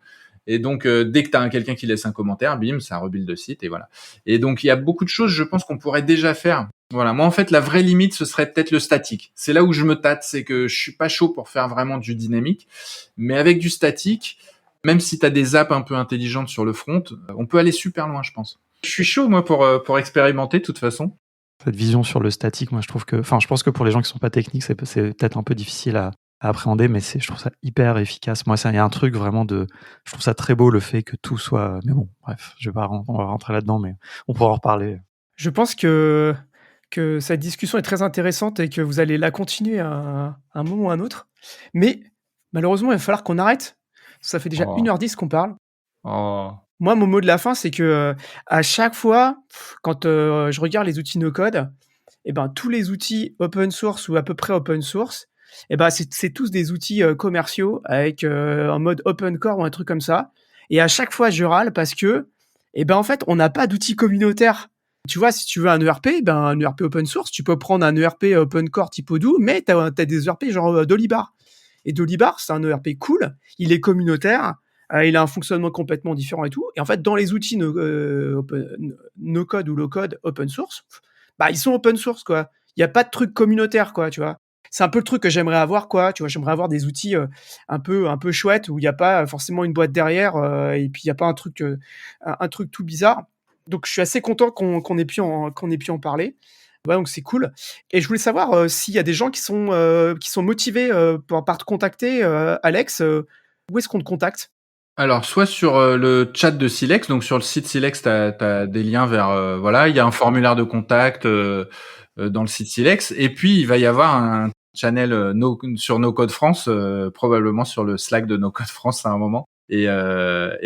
Et donc, dès que tu as quelqu'un qui laisse un commentaire, bim, ça rebuild le site et voilà. Et donc, il y a beaucoup de choses, je pense, qu'on pourrait déjà faire. Voilà. Moi, en fait, la vraie limite, ce serait peut-être le statique. C'est là où je me tâte, c'est que je suis pas chaud pour faire vraiment du dynamique. Mais avec du statique, même si tu as des apps un peu intelligentes sur le front, on peut aller super loin, je pense. Je suis chaud, moi, pour expérimenter, de toute façon. Cette vision sur le statique, moi je trouve que, enfin, je pense que pour les gens qui sont pas techniques, c'est peut-être un peu difficile à appréhender, mais je trouve ça hyper efficace. Moi, il y a un truc vraiment je trouve ça très beau le fait que tout soit, mais bon, bref, on va rentrer là-dedans, mais on pourra en reparler. Je pense que cette discussion est très intéressante et que vous allez la continuer à un moment ou à un autre. Mais malheureusement, il va falloir qu'on arrête. Ça fait déjà Oh. 1h10 qu'on parle. Oh. Moi, mon mot de la fin, c'est que à chaque fois, quand je regarde les outils no-code, et ben, tous les outils open source ou à peu près open source, et ben, c'est tous des outils commerciaux avec en mode open core ou un truc comme ça. Et à chaque fois, je râle parce que, et ben, en fait, on n'a pas d'outils communautaires. Tu vois, si tu veux un ERP, ben, un ERP open source, tu peux prendre un ERP open core type Odoo, mais tu as des ERP genre Dolibar. Et Dolibar, c'est un ERP cool, il est communautaire, il a un fonctionnement complètement différent et tout. Et en fait, dans les outils no code ou low code open source, bah, ils sont open source, quoi. Il n'y a pas de truc communautaire, quoi, tu vois. C'est un peu le truc que j'aimerais avoir, quoi. Tu vois, j'aimerais avoir des outils un peu chouettes où il n'y a pas forcément une boîte derrière et puis il n'y a pas un truc tout bizarre. Donc, je suis assez content qu'on ait pu en parler. Ouais, donc c'est cool. Et je voulais savoir s'il y a des gens qui sont motivés par te contacter, Alex. Où est-ce qu'on te contacte? Alors, soit sur le chat de Silex, donc sur le site Silex, tu as des liens vers, voilà, il y a un formulaire de contact dans le site Silex, et puis il va y avoir un channel sur No Code France, probablement sur le Slack de No Code France à un moment, et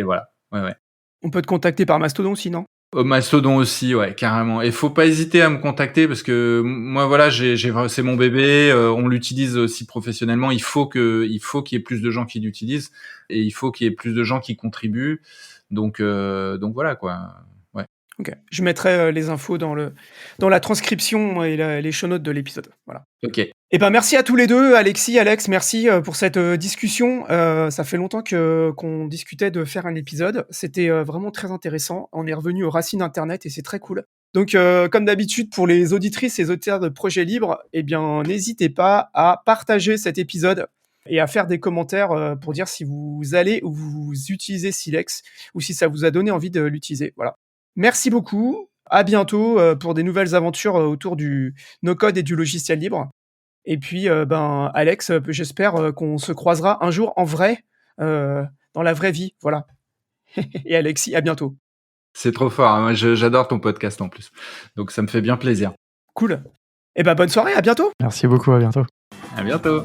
voilà. Ouais, ouais. On peut te contacter par Mastodon aussi, non? Mastodon aussi, ouais, carrément. Et faut pas hésiter à me contacter parce que moi, voilà, c'est mon bébé. On l'utilise aussi professionnellement. Il faut qu'il y ait plus de gens qui l'utilisent et il faut qu'il y ait plus de gens qui contribuent. Donc voilà quoi. Ouais. OK. Je mettrai, les infos dans la transcription et les show notes de l'épisode. Voilà. OK. Et ben, merci à tous les 2, Alexis, Alex, merci, pour cette, discussion. Ça fait longtemps qu'on discutait de faire un épisode. C'était, vraiment très intéressant. On est revenu aux racines d'internet et c'est très cool. Donc, comme d'habitude pour les auditrices et auditeurs de Projet Libre, eh bien, n'hésitez pas à partager cet épisode et à faire des commentaires, pour dire si vous allez ou vous utilisez Silex ou si ça vous a donné envie de l'utiliser. Voilà. Merci beaucoup. À bientôt, pour des nouvelles aventures, autour du no-code et du logiciel libre. Et puis, ben, Alex, j'espère, qu'on se croisera un jour en vrai, dans la vraie vie, voilà. Et Alexis, à bientôt. C'est trop fort, hein. Moi, j'adore ton podcast en plus. Donc ça me fait bien plaisir. Cool. Et ben, bonne soirée, à bientôt. Merci beaucoup, à bientôt. À bientôt.